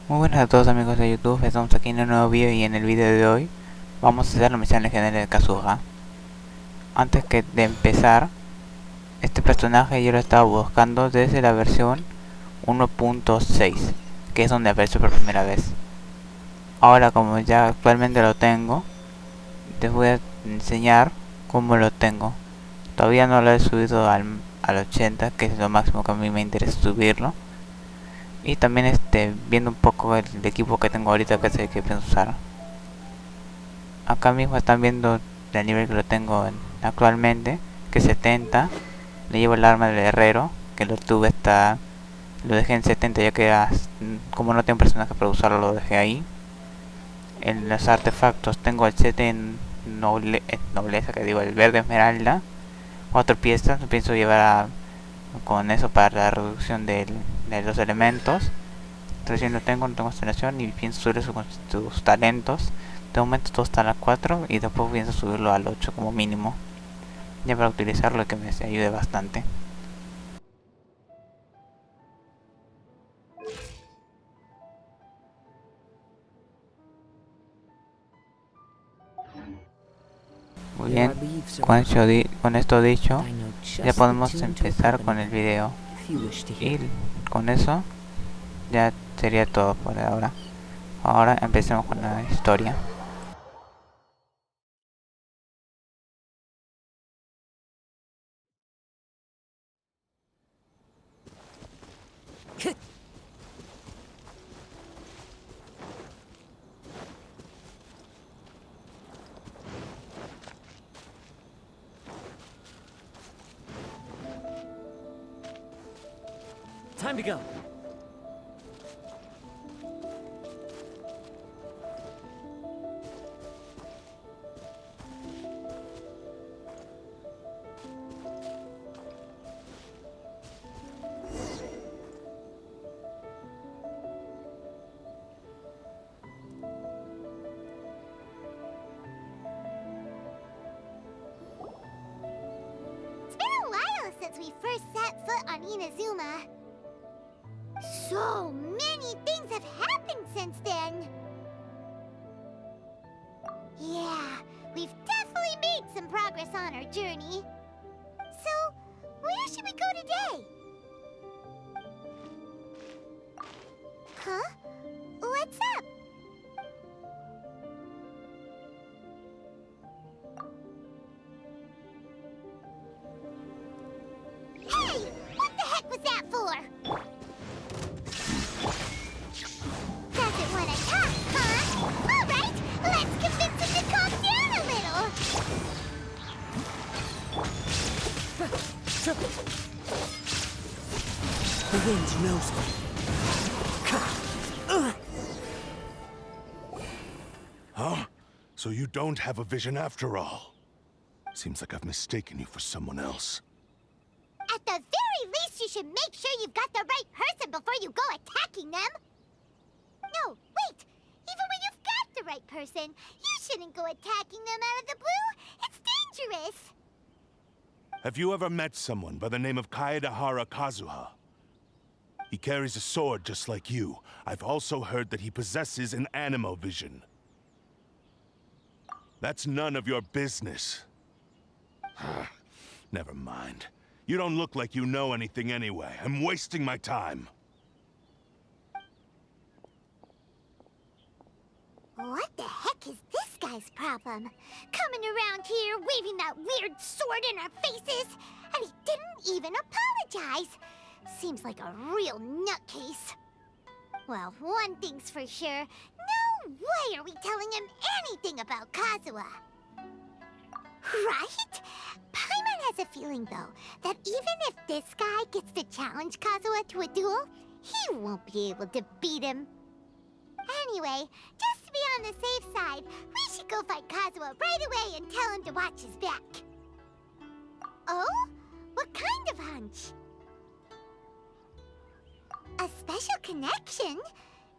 Muy buenas a todos amigos de YouTube, estamos aquí en un nuevo video y en el video de hoy vamos a hacer la misión legendaria de Kazuha. Antes de empezar, este personaje yo lo estaba buscando desde la versión 1.6, que es donde apareció por primera vez. Ahora como ya actualmente lo tengo, les voy a enseñar cómo lo tengo. Todavía no lo he subido al 80, que es lo máximo que a mí me interesa subirlo. Y también viendo un poco el equipo que tengo ahorita, que es el que pienso usar. Acá mismo están viendo el nivel que lo tengo actualmente, que es 70. Le llevo el arma del herrero, que lo dejé en 70 ya que como no tengo personaje para usarlo, lo dejé ahí. En los artefactos tengo el 7 en nobleza, que digo el verde esmeralda. 4 piezas, pienso llevar con eso para la reducción de los elementos. Recién lo tengo, no tengo instalación y pienso subir sus talentos. De momento todo está a las 4 y después pienso subirlo al 8 como mínimo. Ya para utilizarlo, que me ayude bastante. Muy bien, con esto dicho, ya podemos empezar con el video. Y con eso ya sería todo por ahora. Ahora empecemos con la historia. Time to go. It's been a while since we first set foot on Inazuma. So many things have happened since then. Yeah, we've definitely made some progress on our journey. So, where should we go today? Huh? What's up? Hey! What the heck was that for? Doesn't want to talk, huh? All right, let's convince him to calm down a little. The wind knows me. Huh? So you don't have a vision after all? Seems like I've mistaken you for someone else. At the very least, you should make sure you've got the right person before you go attacking them. No, wait. Even when you've got the right person, you shouldn't go attacking them out of the blue. It's dangerous. Have you ever met someone by the name of Kazuha? He carries a sword just like you. I've also heard that he possesses an animo vision. That's none of your business. Never mind. You don't look like you know anything anyway. I'm wasting my time. What the heck is this guy's problem? Coming around here, waving that weird sword in our faces, and he didn't even apologize. Seems like a real nutcase. Well, one thing's for sure. No way are we telling him anything about Kazuha. Right? Paimon has a feeling, though, that even if this guy gets to challenge Kazuha to a duel, he won't be able to beat him. Anyway, just to be on the safe side, we should go fight Kazuha right away and tell him to watch his back. Oh? What kind of hunch? A special connection?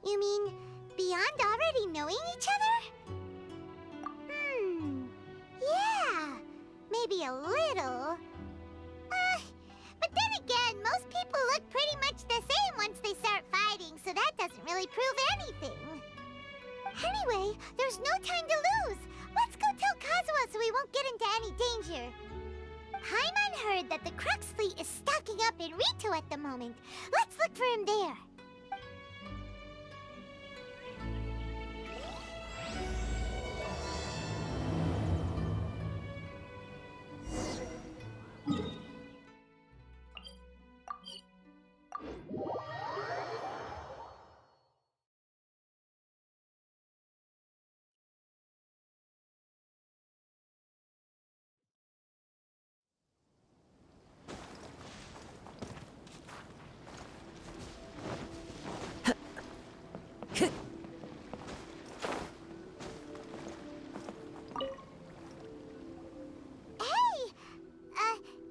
You mean beyond already knowing each other? Yeah, maybe a little. But then again, most people look pretty much the same once they start fighting, so that doesn't really prove anything. Anyway, there's no time to lose. Let's go tell Kazuha so we won't get into any danger. Paimon heard that the Crux fleet is stocking up in Rito at the moment. Let's look for him there.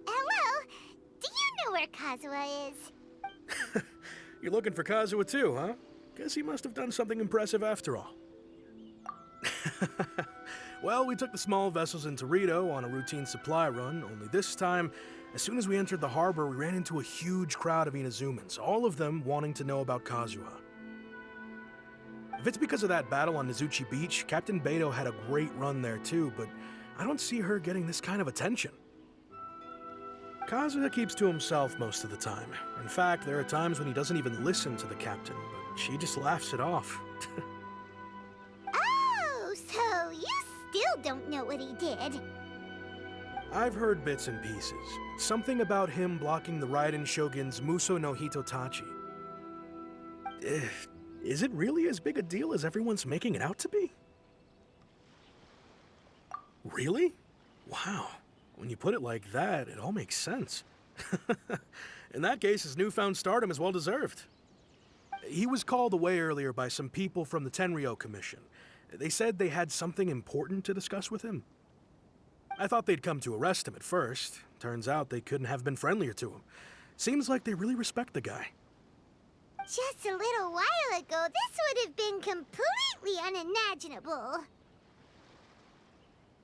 Hello? Do you know where Kazuha is? You're looking for Kazuha too, huh? Guess he must have done something impressive after all. Well, we took the small vessels into Rito on a routine supply run, only this time, as soon as we entered the harbor, we ran into a huge crowd of Inazumans, all of them wanting to know about Kazuha. If it's because of that battle on Nizuchi Beach, Captain Beto had a great run there too, but I don't see her getting this kind of attention. Kazuha keeps to himself most of the time. In fact, there are times when he doesn't even listen to the captain, but she just laughs it off. Oh, so you still don't know what he did? I've heard bits and pieces. Something about him blocking the Raiden Shogun's Muso no Hitotachi. Is it really as big a deal as everyone's making it out to be? Really? Wow. When you put it like that, it all makes sense. In that case, his newfound stardom is well deserved. He was called away earlier by some people from the Tenryou Commission. They said they had something important to discuss with him. I thought they'd come to arrest him at first. Turns out they couldn't have been friendlier to him. Seems like they really respect the guy. Just a little while ago, this would have been completely unimaginable.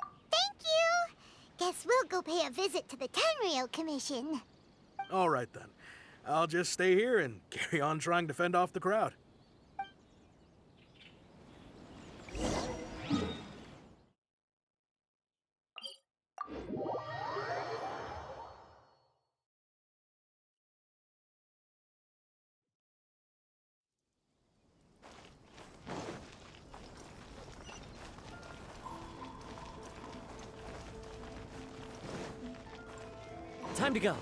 Thank you! Guess we'll go pay a visit to the Tenryou Commission. All right then. I'll just stay here and carry on trying to fend off the crowd. Time to go.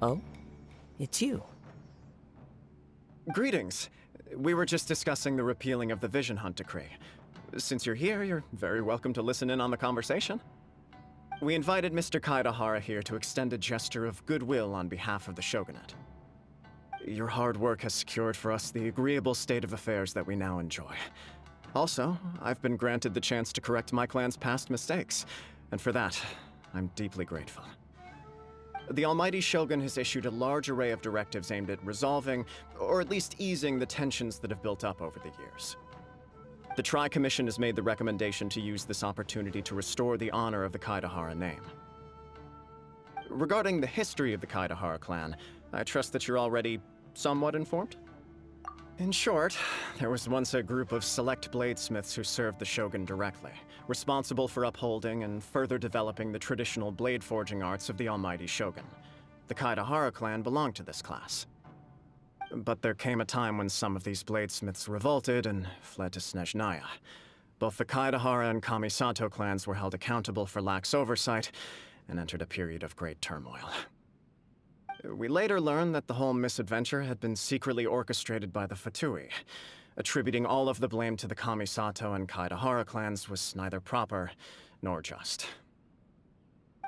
Oh? It's you. Greetings. We were just discussing the repealing of the Vision Hunt decree. Since you're here, you're very welcome to listen in on the conversation. We invited Mr. Kaidahara here to extend a gesture of goodwill on behalf of the Shogunate. Your hard work has secured for us the agreeable state of affairs that we now enjoy. Also, I've been granted the chance to correct my clan's past mistakes, and for that, I'm deeply grateful. The Almighty Shogun has issued a large array of directives aimed at resolving, or at least easing, the tensions that have built up over the years. The Tri-Commission has made the recommendation to use this opportunity to restore the honor of the Kaidahara name. Regarding the history of the Kaidahara clan, I trust that you're already somewhat informed? In short, there was once a group of select bladesmiths who served the Shogun directly, responsible for upholding and further developing the traditional blade forging arts of the Almighty Shogun. The Kaidahara clan belonged to this class. But there came a time when some of these bladesmiths revolted and fled to Snezhnaya. Both the Kaidahara and Kamisato clans were held accountable for lax oversight and entered a period of great turmoil. We later learned that the whole misadventure had been secretly orchestrated by the Fatui. Attributing all of the blame to the Kamisato and Kaidahara clans was neither proper nor just.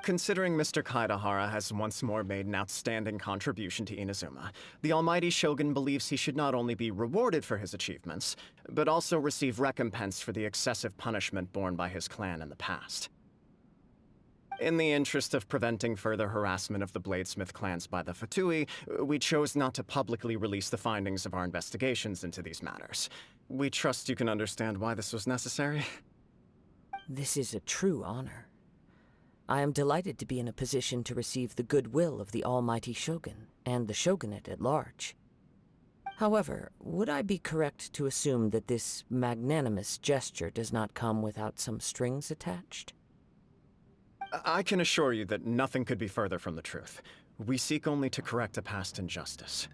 Considering Mr. Kaedahara has once more made an outstanding contribution to Inazuma, the Almighty Shogun believes he should not only be rewarded for his achievements, but also receive recompense for the excessive punishment borne by his clan in the past. In the interest of preventing further harassment of the Bladesmith clans by the Fatui, we chose not to publicly release the findings of our investigations into these matters. We trust you can understand why this was necessary. This is a true honor. I am delighted to be in a position to receive the goodwill of the Almighty Shogun and the Shogunate at large. However, would I be correct to assume that this magnanimous gesture does not come without some strings attached? I can assure you that nothing could be further from the truth. We seek only to correct a past injustice.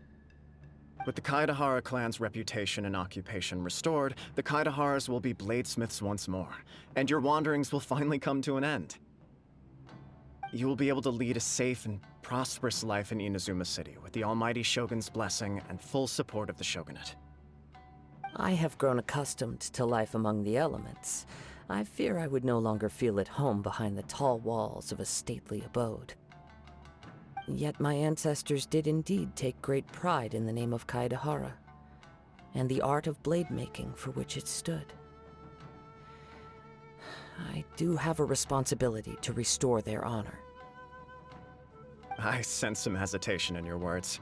With the Kaedahara clan's reputation and occupation restored, the Kaedaharas will be bladesmiths once more, and your wanderings will finally come to an end. You will be able to lead a safe and prosperous life in Inazuma City with the Almighty Shogun's blessing and full support of the Shogunate. I have grown accustomed to life among the elements. I fear I would no longer feel at home behind the tall walls of a stately abode. Yet my ancestors did indeed take great pride in the name of Kaedahara, and the art of blade making for which it stood. I do have a responsibility to restore their honor. I sense some hesitation in your words.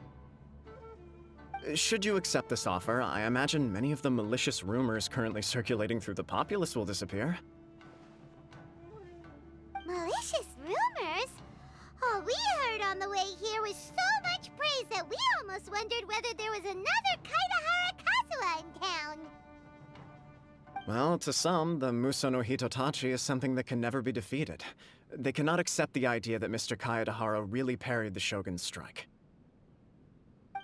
Should you accept this offer, I imagine many of the malicious rumors currently circulating through the populace will disappear. Malicious rumors? All we heard on the way here was so much praise that we almost wondered whether there was another Kaedahara Kazuha in town. Well, to some, the Muso no Hitotachi is something that can never be defeated. They cannot accept the idea that Mr. Kaedahara really parried the Shogun's strike.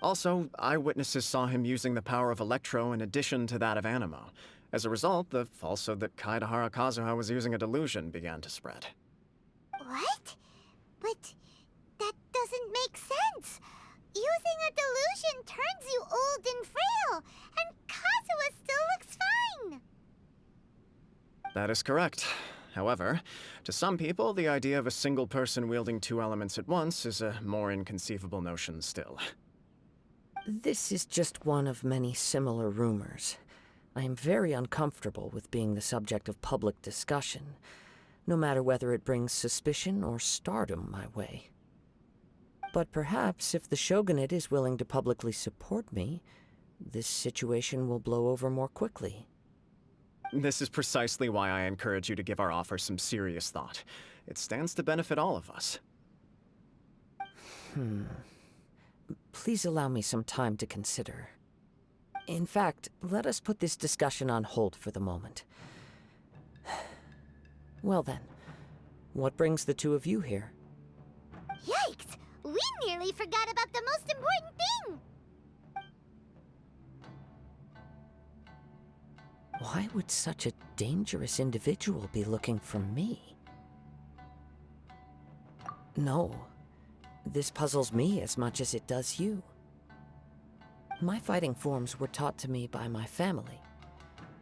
Also, eyewitnesses saw him using the power of Electro in addition to that of Animo. As a result, the falsehood that Kaedahara Kazuha was using a delusion began to spread. What? But that doesn't make sense. Using a delusion turns you old and frail, and Kazuha still looks fine. That is correct. However, to some people, the idea of a single person wielding two elements at once is a more inconceivable notion still. This is just one of many similar rumors. I am very uncomfortable with being the subject of public discussion, no matter whether it brings suspicion or stardom my way. But perhaps if the Shogunate is willing to publicly support me, this situation will blow over more quickly. This is precisely why I encourage you to give our offer some serious thought. It stands to benefit all of us. Please allow me some time to consider. In fact, let us put this discussion on hold for the moment. Well then, what brings the two of you here? Yikes! We nearly forgot about the most important thing! Why would such a dangerous individual be looking for me? No, this puzzles me as much as it does you. My fighting forms were taught to me by my family,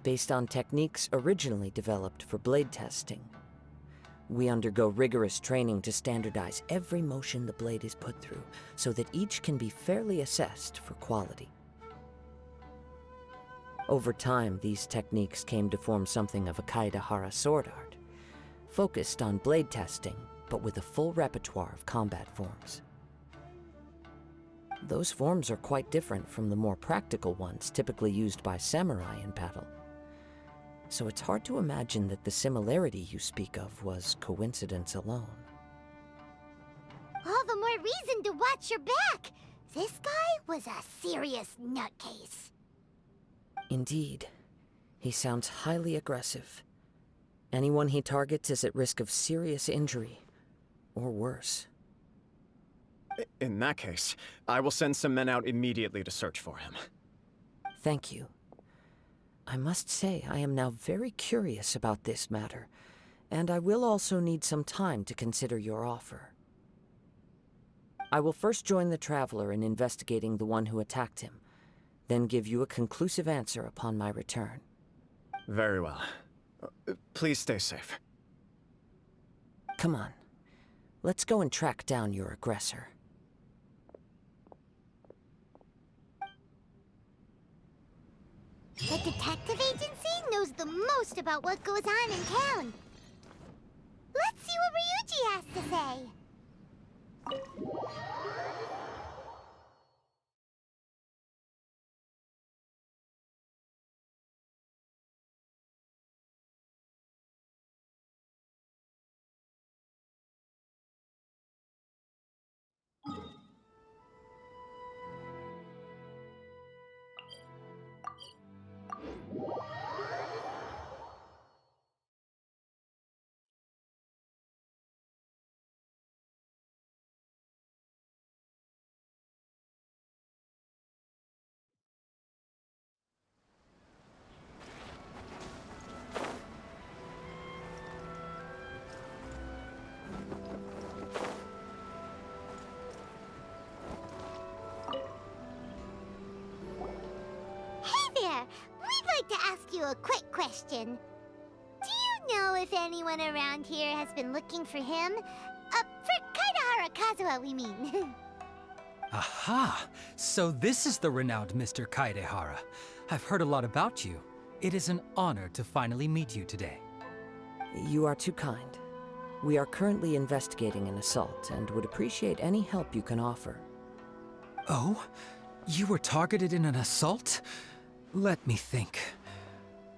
based on techniques originally developed for blade testing. We undergo rigorous training to standardize every motion the blade is put through, so that each can be fairly assessed for quality. Over time, these techniques came to form something of a Kaedahara sword art, focused on blade testing, but with a full repertoire of combat forms. Those forms are quite different from the more practical ones typically used by samurai in battle. So it's hard to imagine that the similarity you speak of was coincidence alone. All the more reason to watch your back! This guy was a serious nutcase. Indeed. He sounds highly aggressive. Anyone he targets is at risk of serious injury, or worse. In that case, I will send some men out immediately to search for him. Thank you. I must say I am now very curious about this matter, and I will also need some time to consider your offer. I will first join the Traveler in investigating the one who attacked him, then give you a conclusive answer upon my return. Very well. Please stay safe. Come on. Let's go and track down your aggressor. The detective agency knows the most about what goes on in town. Let's see what Ryuji has to say. Hey there! We'd like to ask you a quick question. Do you know if anyone around here has been looking for him? For Kaidahara Kazuha, we mean. Aha! So this is the renowned Mr. Kaidehara. I've heard a lot about you. It is an honor to finally meet you today. You are too kind. We are currently investigating an assault and would appreciate any help you can offer. Oh? You were targeted in an assault? Let me think.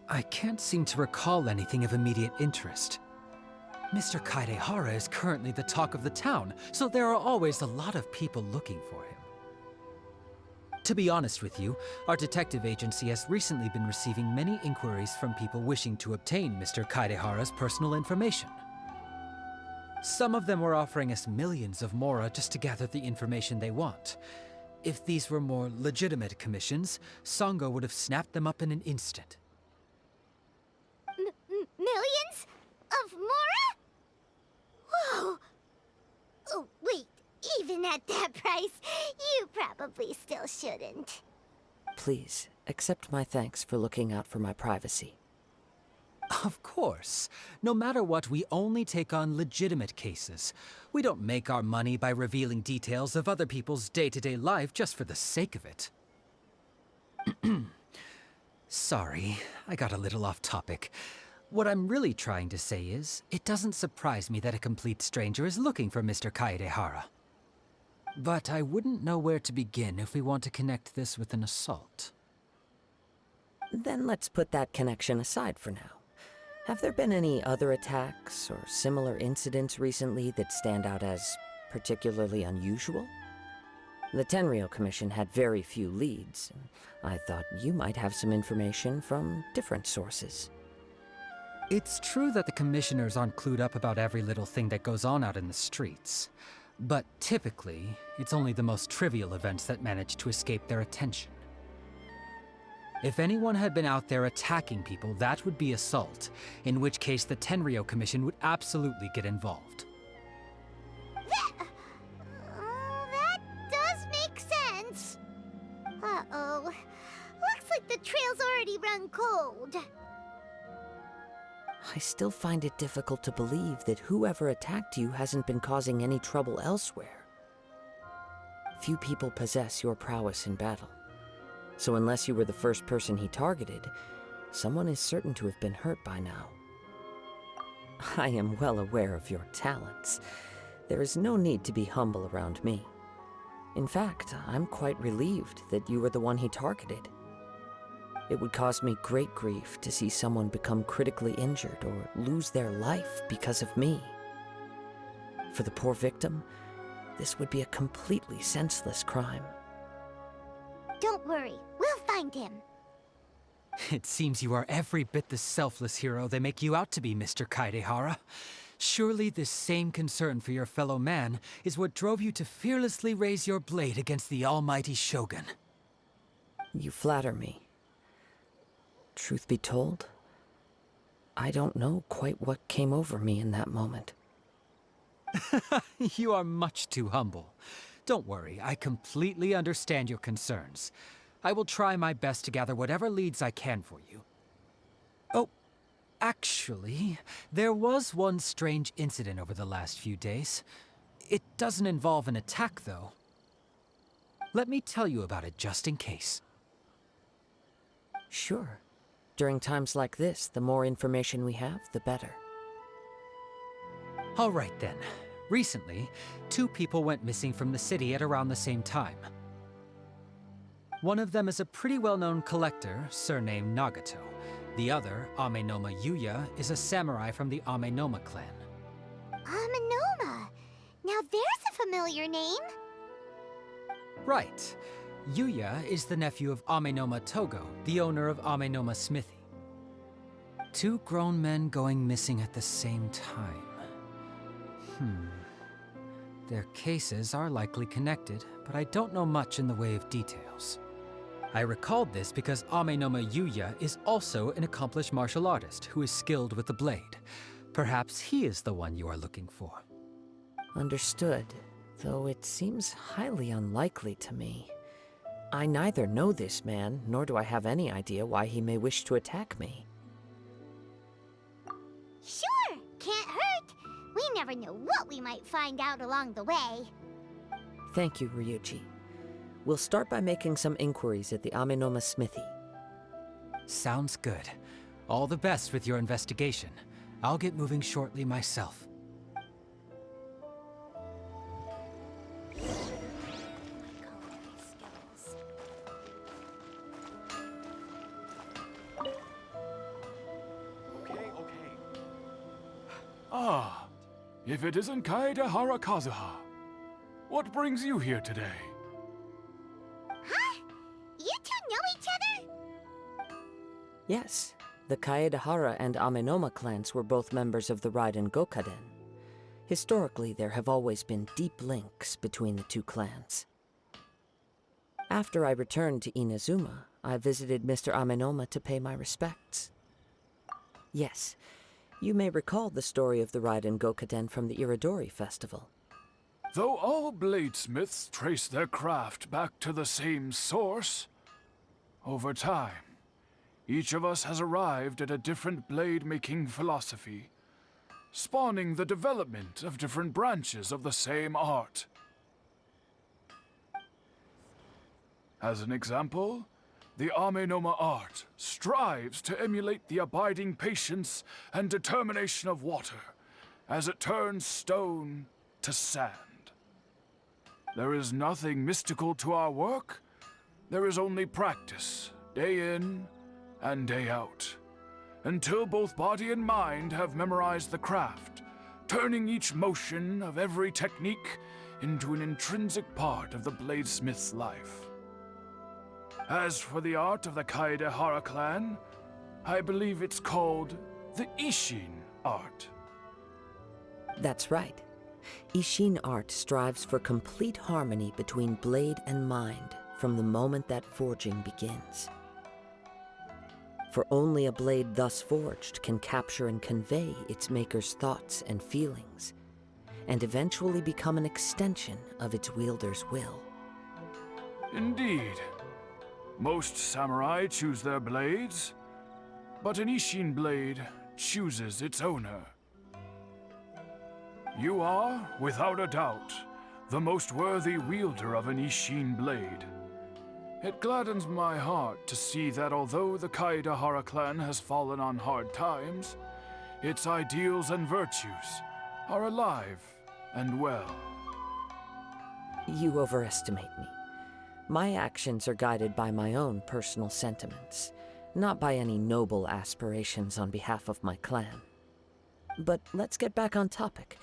I can't seem to recall anything of immediate interest. Mr. Kaidehara is currently the talk of the town, so there are always a lot of people looking for him. To be honest with you, our detective agency has recently been receiving many inquiries from people wishing to obtain Mr. Kaidehara's personal information. Some of them were offering us millions of mora just to gather the information they want. If these were more legitimate commissions, Sango would have snapped them up in an instant. Millions? Of mora? Whoa! Oh, wait. Even at that price, you probably still shouldn't. Please, accept my thanks for looking out for my privacy. Of course. No matter what, we only take on legitimate cases. We don't make our money by revealing details of other people's day-to-day life just for the sake of it. Sorry, I got a little off topic. What I'm really trying to say is, it doesn't surprise me that a complete stranger is looking for Mr. Kaedehara. But I wouldn't know where to begin if we want to connect this with an assault. Then let's put that connection aside for now. Have there been any other attacks or similar incidents recently that stand out as particularly unusual? The Tenryou Commission had very few leads. I thought you might have some information from different sources. It's true that the commissioners aren't clued up about every little thing that goes on out in the streets. But typically, it's only the most trivial events that manage to escape their attention. If anyone had been out there attacking people, that would be assault, in which case the Tenryou Commission would absolutely get involved. That does make sense. Uh-oh. Looks like the trail's already run cold. I still find it difficult to believe that whoever attacked you hasn't been causing any trouble elsewhere. Few people possess your prowess in battle. So unless you were the first person he targeted, someone is certain to have been hurt by now. I am well aware of your talents. There is no need to be humble around me. In fact, I'm quite relieved that you were the one he targeted. It would cause me great grief to see someone become critically injured or lose their life because of me. For the poor victim, this would be a completely senseless crime. Don't worry, we'll find him. It seems you are every bit the selfless hero they make you out to be, Mr. Kaedehara. Surely this same concern for your fellow man is what drove you to fearlessly raise your blade against the almighty Shogun. You flatter me. Truth be told, I don't know quite what came over me in that moment. You are much too humble. Don't worry, I completely understand your concerns. I will try my best to gather whatever leads I can for you. Oh, Actually, there was one strange incident over the last few days. It doesn't involve an attack, though. Let me tell you about it just in case. Sure. During times like this, the more information we have, the better. All right then. Recently, 2 people went missing from the city at around the same time. One of them is a pretty well-known collector, surnamed Nagato. The other, Amenoma Yuya, is a samurai from the Amenoma clan. Amenoma! Now there's a familiar name. Right. Yuya is the nephew of Amenoma Togo, the owner of Amenoma Smithy. 2 grown men going missing at the same time. Their cases are likely connected, but I don't know much in the way of details. I recalled this because Amenoma Yuya is also an accomplished martial artist who is skilled with the blade. Perhaps he is the one you are looking for. Understood, though it seems highly unlikely to me. I neither know this man, nor do I have any idea why he may wish to attack me. Sure, can't hurt. We never know what we might find out along the way. Thank you, Ryuji. We'll start by making some inquiries at the Amenoma Smithy. Sounds good. All the best with your investigation. I'll get moving shortly myself. Ah, if it isn't Kazuha Kazuha. What brings you here today? Huh? You two know each other? Yes, the Kaedehara and Amenoma clans were both members of the Raiden Gokaden. Historically, there have always been deep links between the 2 clans. After I returned to Inazuma, I visited Mr. Amenoma to pay my respects. Yes, you may recall the story of the Raiden Gokaden from the Iridori Festival. Though all bladesmiths trace their craft back to the same source, over time, each of us has arrived at a different blade-making philosophy, spawning the development of different branches of the same art. As an example, the Amenoma art strives to emulate the abiding patience and determination of water as it turns stone to sand. There is nothing mystical to our work. There is only practice, day in and day out, until both body and mind have memorized the craft, turning each motion of every technique into an intrinsic part of the bladesmith's life. As for the art of the Kaedehara clan, I believe it's called the Ishin art. That's right. Ishin art strives for complete harmony between blade and mind from the moment that forging begins. For only a blade thus forged can capture and convey its maker's thoughts and feelings, and eventually become an extension of its wielder's will. Indeed. Most samurai choose their blades, but an Ishin blade chooses its owner. You are, without a doubt, the most worthy wielder of an Ishin blade. It gladdens my heart to see that although the Kaedehara clan has fallen on hard times, its ideals and virtues are alive and well. You overestimate me. My actions are guided by my own personal sentiments, not by any noble aspirations on behalf of my clan. But let's get back on topic.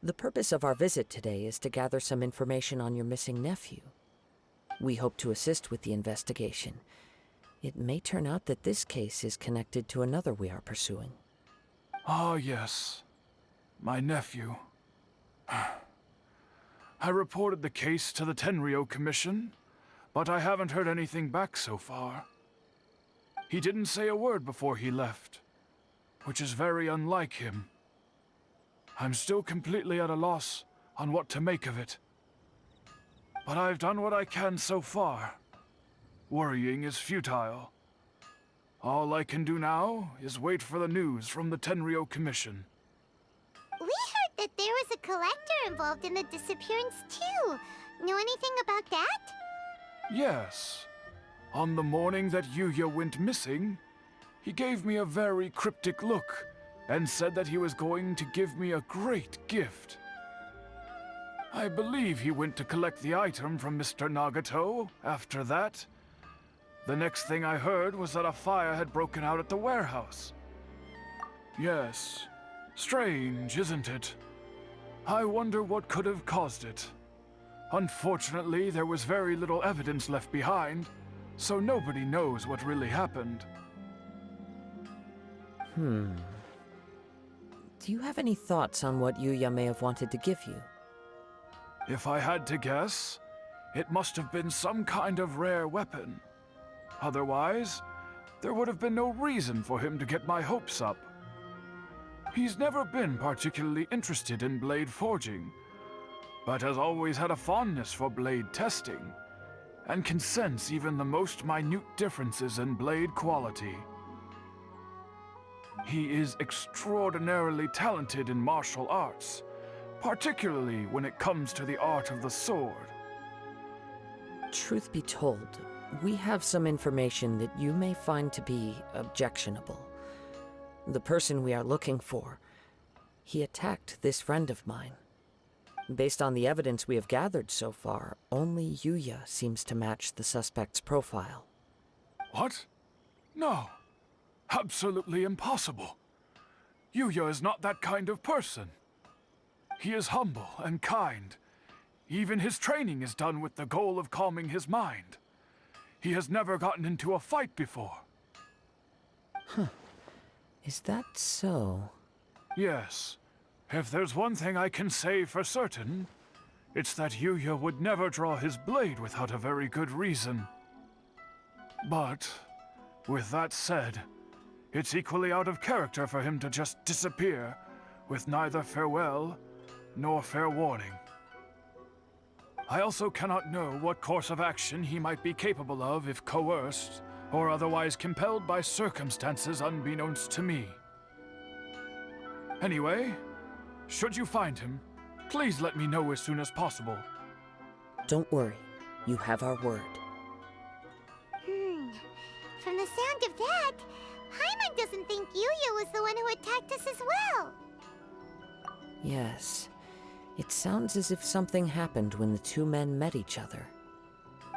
The purpose of our visit today is to gather some information on your missing nephew. We hope to assist with the investigation. It may turn out that this case is connected to another we are pursuing. Ah, yes. My nephew. I reported the case to the Tenryo Commission, but I haven't heard anything back so far. He didn't say a word before he left, which is very unlike him. I'm still completely at a loss on what to make of it. But I've done what I can so far. Worrying is futile. All I can do now is wait for the news from the Tenryo Commission. We heard that there was a collector involved in the disappearance too. Know anything about that? Yes. On the morning that Yuya went missing, he gave me a very cryptic look and said that he was going to give me a great gift. I believe he went to collect the item from Mr. Nagato after that. The next thing I heard was that a fire had broken out at the warehouse. Yes. Strange, isn't it? I wonder what could have caused it. Unfortunately, there was very little evidence left behind, so nobody knows what really happened. Do you have any thoughts on what Yuya may have wanted to give you? If I had to guess, it must have been some kind of rare weapon. Otherwise, there would have been no reason for him to get my hopes up. He's never been particularly interested in blade forging, but has always had a fondness for blade testing, and can sense even the most minute differences in blade quality. He is extraordinarily talented in martial arts, particularly when it comes to the art of the sword. Truth be told, we have some information that you may find to be objectionable. The person we are looking for, he attacked this friend of mine. Based on the evidence we have gathered so far, only Yuya seems to match the suspect's profile. What? No. Absolutely impossible. Yuya is not that kind of person. He is humble and kind. Even his training is done with the goal of calming his mind. He has never gotten into a fight before. Is that so? Yes. If there's one thing I can say for certain, it's that Yuya would never draw his blade without a very good reason. But, with that said, it's equally out of character for him to just disappear, with neither farewell nor fair warning. I also cannot know what course of action he might be capable of if coerced, or otherwise compelled by circumstances unbeknownst to me. Anyway, should you find him, please let me know as soon as possible. Don't worry, you have our word. From the sound of that, Paimon doesn't think Yuya was the one who attacked us as well. Yes, it sounds as if something happened when the two men met each other.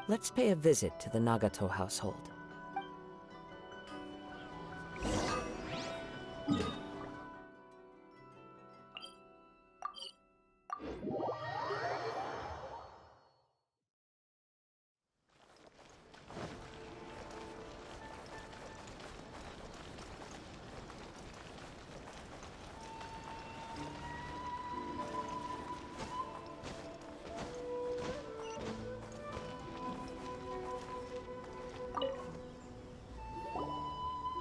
Let's pay a visit to the Nagato household.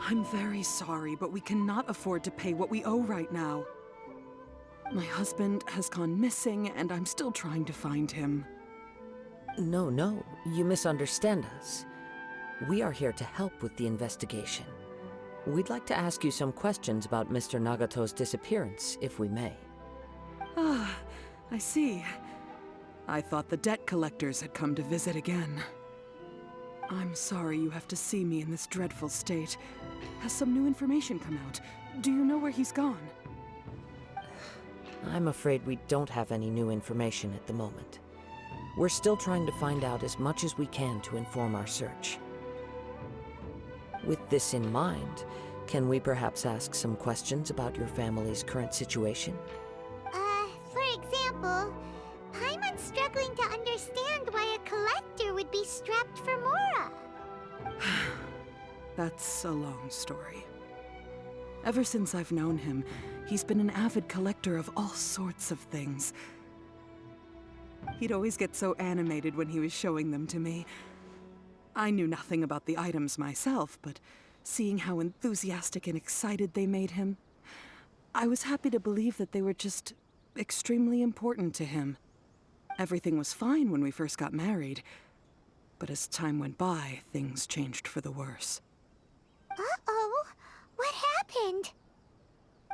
I'm very sorry, but we cannot afford to pay what we owe right now. My husband has gone missing, and I'm still trying to find him. No, you misunderstand us. We are here to help with the investigation. We'd like to ask you some questions about Mr. Nagato's disappearance, if we may. Ah, I see. I thought the debt collectors had come to visit again. I'm sorry you have to see me in this dreadful state. Has some new information come out? Do you know where he's gone? I'm afraid we don't have any new information at the moment. We're still trying to find out as much as we can to inform our search. With this in mind, can we perhaps ask some questions about your family's current situation? For example, Paimon's struggling to understand why a collector would be strapped for Mora. That's a long story. Ever since I've known him, he's been an avid collector of all sorts of things. He'd always get so animated when he was showing them to me. I knew nothing about the items myself, but seeing how enthusiastic and excited they made him, I was happy to believe that they were just extremely important to him. Everything was fine when we first got married, but as time went by, things changed for the worse. Uh-oh. What happened?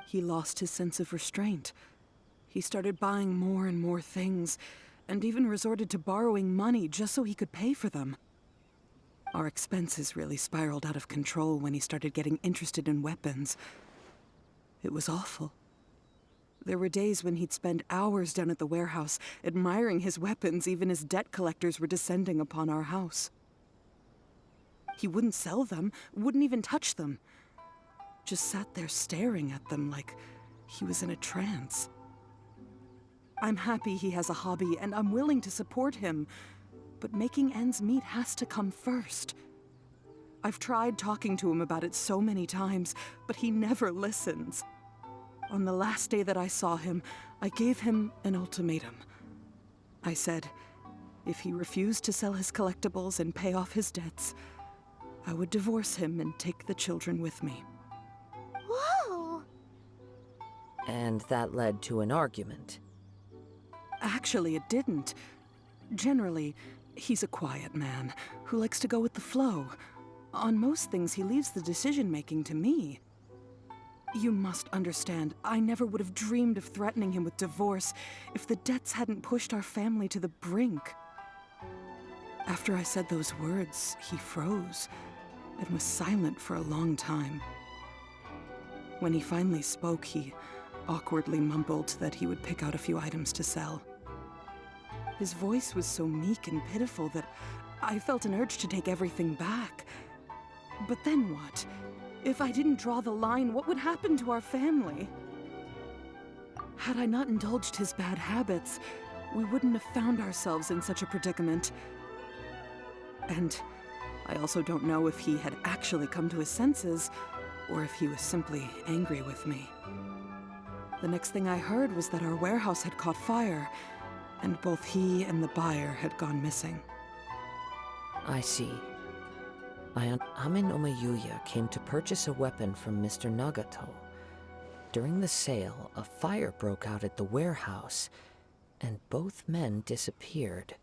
He lost his sense of restraint. He started buying more and more things, and even resorted to borrowing money just so he could pay for them. Our expenses really spiraled out of control when he started getting interested in weapons. It was awful. There were days when he'd spend hours down at the warehouse, admiring his weapons even as debt collectors were descending upon our house. He wouldn't sell them, wouldn't even touch them. Just sat there staring at them like he was in a trance. I'm happy he has a hobby, and I'm willing to support him, but making ends meet has to come first. I've tried talking to him about it so many times, but he never listens. On the last day that I saw him, I gave him an ultimatum. I said, if he refused to sell his collectibles and pay off his debts, I would divorce him and take the children with me. Whoa! And that led to an argument. Actually, it didn't. Generally, he's a quiet man who likes to go with the flow. On most things, he leaves the decision-making to me. You must understand, I never would have dreamed of threatening him with divorce if the debts hadn't pushed our family to the brink. After I said those words, he froze and was silent for a long time. When he finally spoke, he awkwardly mumbled that he would pick out a few items to sell. His voice was so meek and pitiful that I felt an urge to take everything back. But then what? If I didn't draw the line, what would happen to our family? Had I not indulged his bad habits, we wouldn't have found ourselves in such a predicament. And I also don't know if he had actually come to his senses, or if he was simply angry with me. The next thing I heard was that our warehouse had caught fire, and both he and the buyer had gone missing. I see. Ame no Yuya came to purchase a weapon from Mr. Nagato. During the sale, a fire broke out at the warehouse, and both men disappeared.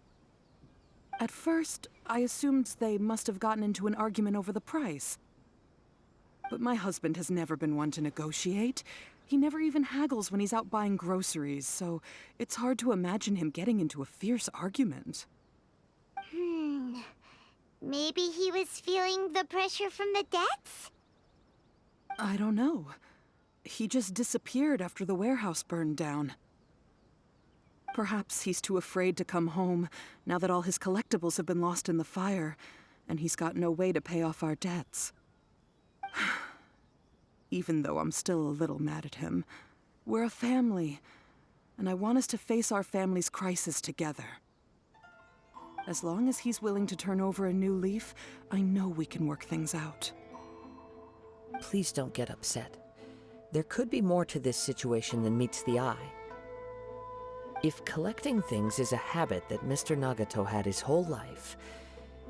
At first, I assumed they must have gotten into an argument over the price. But my husband has never been one to negotiate. He never even haggles when he's out buying groceries, so it's hard to imagine him getting into a fierce argument. Maybe he was feeling the pressure from the debts? I don't know. He just disappeared after the warehouse burned down. Perhaps he's too afraid to come home now that all his collectibles have been lost in the fire, and he's got no way to pay off our debts. Even though I'm still a little mad at him, we're a family, and I want us to face our family's crisis together. As long as he's willing to turn over a new leaf, I know we can work things out. Please don't get upset. There could be more to this situation than meets the eye. If collecting things is a habit that Mr. Nagato had his whole life,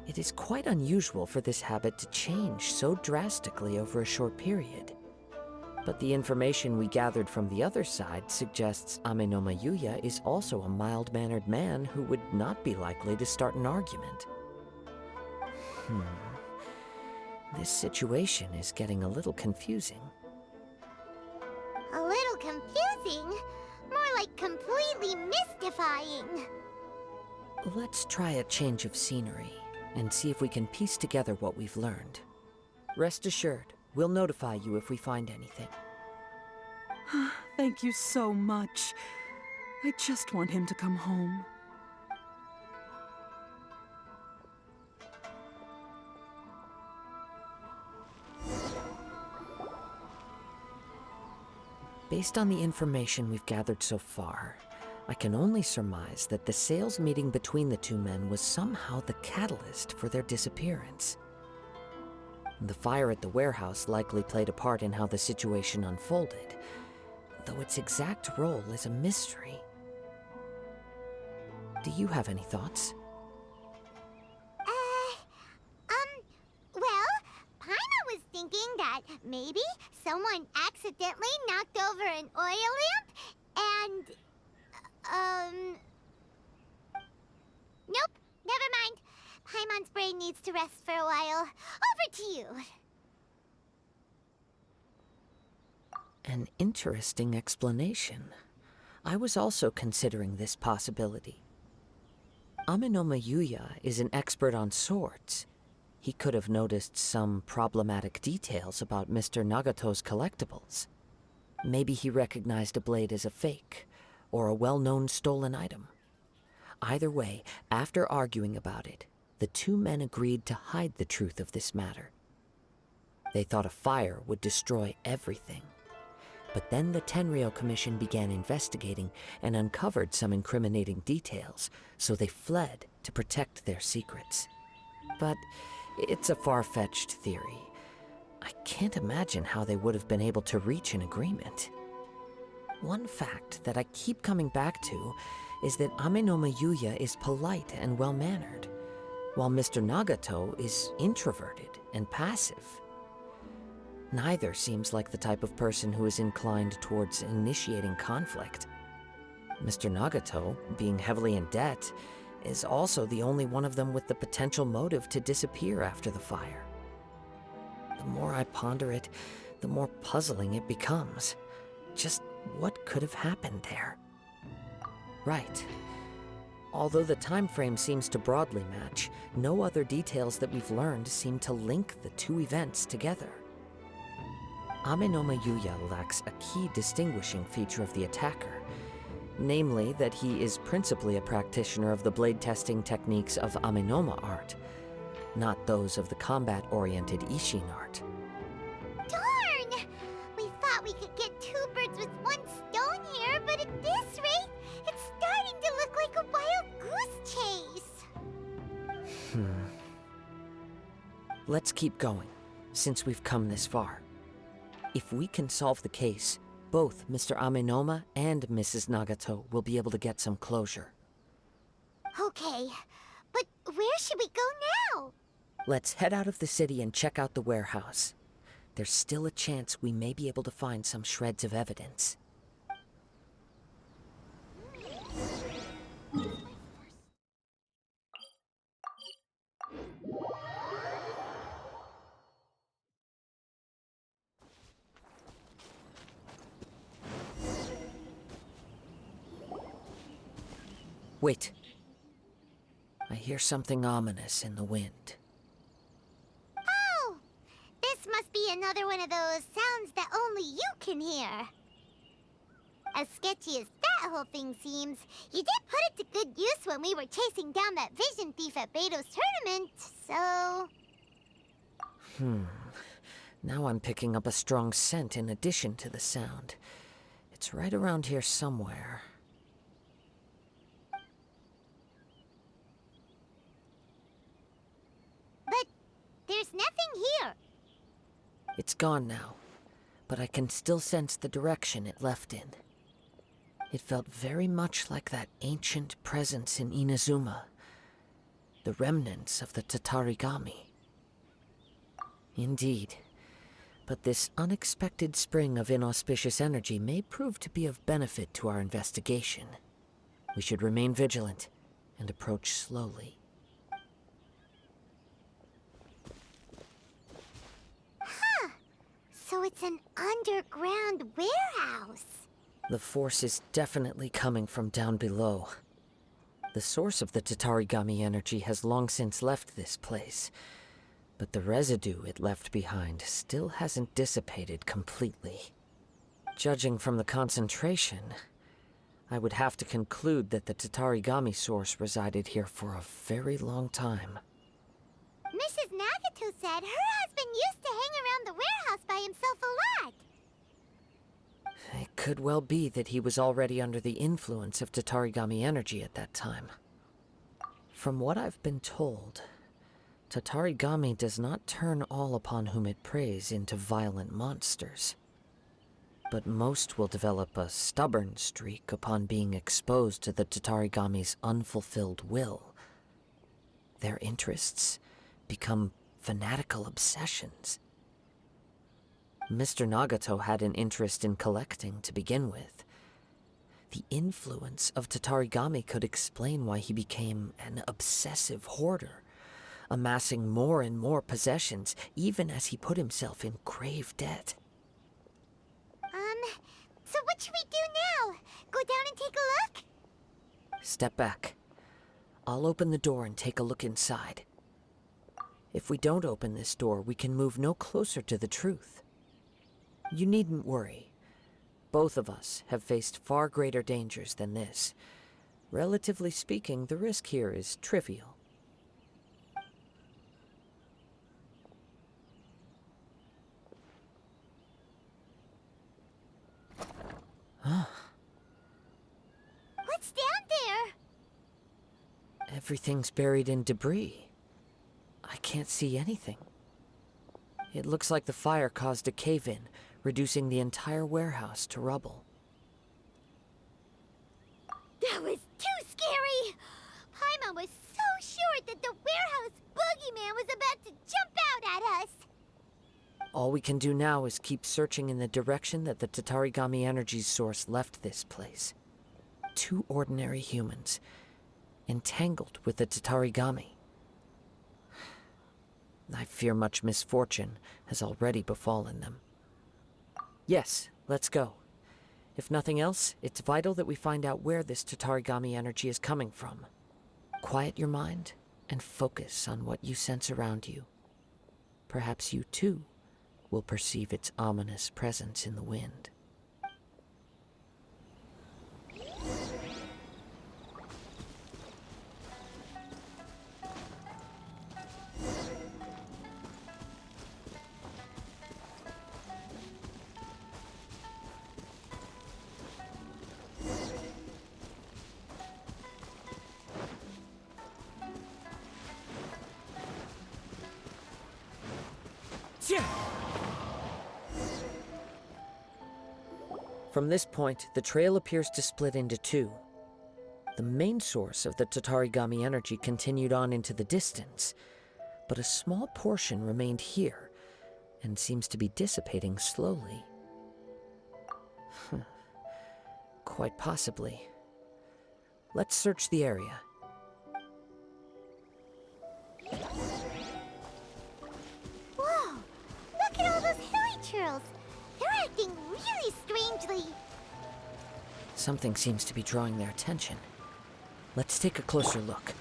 it is quite unusual for this habit to change so drastically over a short period. But the information we gathered from the other side suggests Ame no Yuya is also a mild-mannered man who would not be likely to start an argument. This situation is getting a little confusing. A little confusing? More like completely mystifying. Let's try a change of scenery and see if we can piece together what we've learned. Rest assured, we'll notify you if we find anything. Thank you so much. I just want him to come home. Based on the information we've gathered so far, I can only surmise that the sales meeting between the two men was somehow the catalyst for their disappearance. The fire at the warehouse likely played a part in how the situation unfolded, though its exact role is a mystery. Do you have any thoughts? Well, Paimon was thinking that maybe someone accidentally knocked over an oil lamp and, nope, never mind. Paimon's brain needs to rest for a while. Over to you. An interesting explanation. I was also considering this possibility. Amenoma Yuya is an expert on swords. He could have noticed some problematic details about Mr. Nagato's collectibles. Maybe he recognized a blade as a fake, or a well-known stolen item. Either way, after arguing about it, the two men agreed to hide the truth of this matter. They thought a fire would destroy everything. But then the Tenryou Commission began investigating and uncovered some incriminating details, so they fled to protect their secrets. But it's a far-fetched theory. I can't imagine how they would have been able to reach an agreement. One fact that I keep coming back to is that Amenoma Yuya is polite and well-mannered, while Mr. Nagato is introverted and passive. Neither seems like the type of person who is inclined towards initiating conflict. Mr. Nagato, being heavily in debt, is also the only one of them with the potential motive to disappear after the fire. The more I ponder it, the more puzzling it becomes. Just what could have happened there? Right. Although the time frame seems to broadly match, no other details that we've learned seem to link the two events together. Amenoma Yuya lacks a key distinguishing feature of the attacker, namely that he is principally a practitioner of the blade testing techniques of Amenoma art, not those of the combat-oriented Ishin art. Darn! We thought we could get two birds with one stone here, but at this rate, it's starting to look like a wild goose chase. Let's keep going, since we've come this far. If we can solve the case, both Mr. Amenoma and Mrs. Nagato will be able to get some closure. Okay, but where should we go now? Let's head out of the city and check out the warehouse. There's still a chance we may be able to find some shreds of evidence. Wait. I hear something ominous in the wind. Oh! This must be another one of those sounds that only you can hear. As sketchy as that whole thing seems, you did put it to good use when we were chasing down that vision thief at Beto's tournament, so... Now I'm picking up a strong scent in addition to the sound. It's right around here somewhere. But there's nothing here. It's gone now, but I can still sense the direction it left in. It felt very much like that ancient presence in Inazuma, the remnants of the Tatarigami. Indeed, but this unexpected spring of inauspicious energy may prove to be of benefit to our investigation. We should remain vigilant and approach slowly. So it's an underground warehouse. The force is definitely coming from down below. The source of the Tatarigami energy has long since left this place, but the residue it left behind still hasn't dissipated completely. Judging from the concentration, I would have to conclude that the Tatarigami source resided here for a very long time. Mrs. Nagato said her husband used to hang around the warehouse by himself a lot. It could well be that he was already under the influence of Tatarigami energy at that time. From what I've been told, Tatarigami does not turn all upon whom it preys into violent monsters. But most will develop a stubborn streak upon being exposed to the Tatarigami's unfulfilled will. Their interests become fanatical obsessions. Mr. Nagato had an interest in collecting to begin with. The influence of Tatarigami could explain why he became an obsessive hoarder, amassing more and more possessions even as he put himself in grave debt. So what should we do now? Go down and take a look? Step back. I'll open the door and take a look inside. If we don't open this door, we can move no closer to the truth. You needn't worry. Both of us have faced far greater dangers than this. Relatively speaking, the risk here is trivial. What's down there? Everything's buried in debris. I can't see anything. It looks like the fire caused a cave-in, reducing the entire warehouse to rubble. That was too scary! Paimon was so sure that the warehouse boogeyman was about to jump out at us! All we can do now is keep searching in the direction that the Tatarigami energy source left this place. 2 ordinary humans, entangled with the Tatarigami. I fear much misfortune has already befallen them. Yes, let's go. If nothing else, it's vital that we find out where this Tatarigami energy is coming from. Quiet your mind and focus on what you sense around you. Perhaps you too will perceive its ominous presence in the wind. From this point, the trail appears to split into 2. The main source of the Tatarigami energy continued on into the distance, but a small portion remained here and seems to be dissipating slowly. Quite possibly. Let's search the area. Whoa! Look at all those hilly churls! They're acting really strangely. Something seems to be drawing their attention. Let's take a closer look.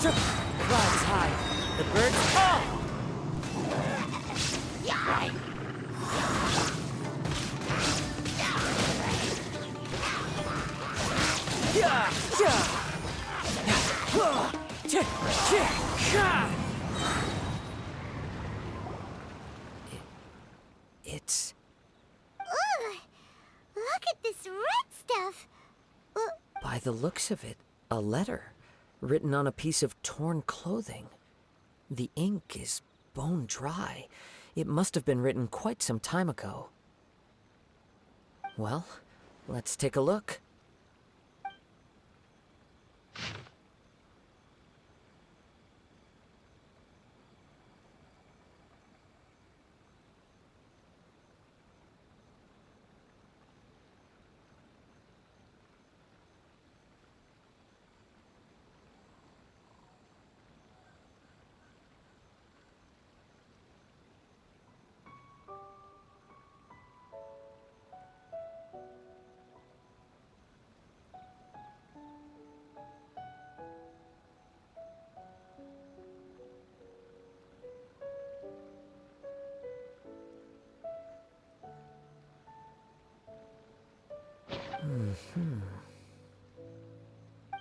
Clouds high. The birds fall! It's... Ugh! Look at this red stuff! By the looks of it, a letter written on a piece of torn clothing. The ink is bone dry. It must have been written quite some time ago. Well, let's take a look.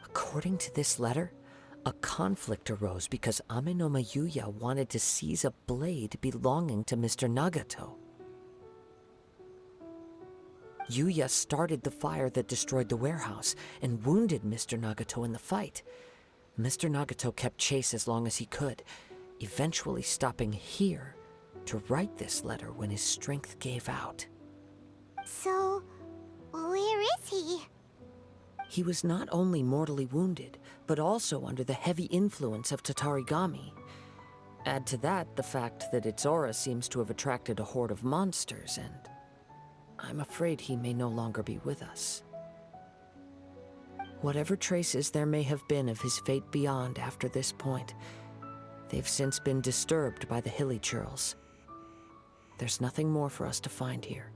According to this letter, a conflict arose because Amenoma Yuya wanted to seize a blade belonging to Mr. Nagato. Yuya started the fire that destroyed the warehouse and wounded Mr. Nagato in the fight. Mr. Nagato kept chase as long as he could, eventually stopping here to write this letter when his strength gave out. So, where is he? He was not only mortally wounded, but also under the heavy influence of Tatarigami. Add to that the fact that its aura seems to have attracted a horde of monsters, and I'm afraid he may no longer be with us. Whatever traces there may have been of his fate beyond after this point, They've since been disturbed by the hilly churls. There's nothing more for us to find here.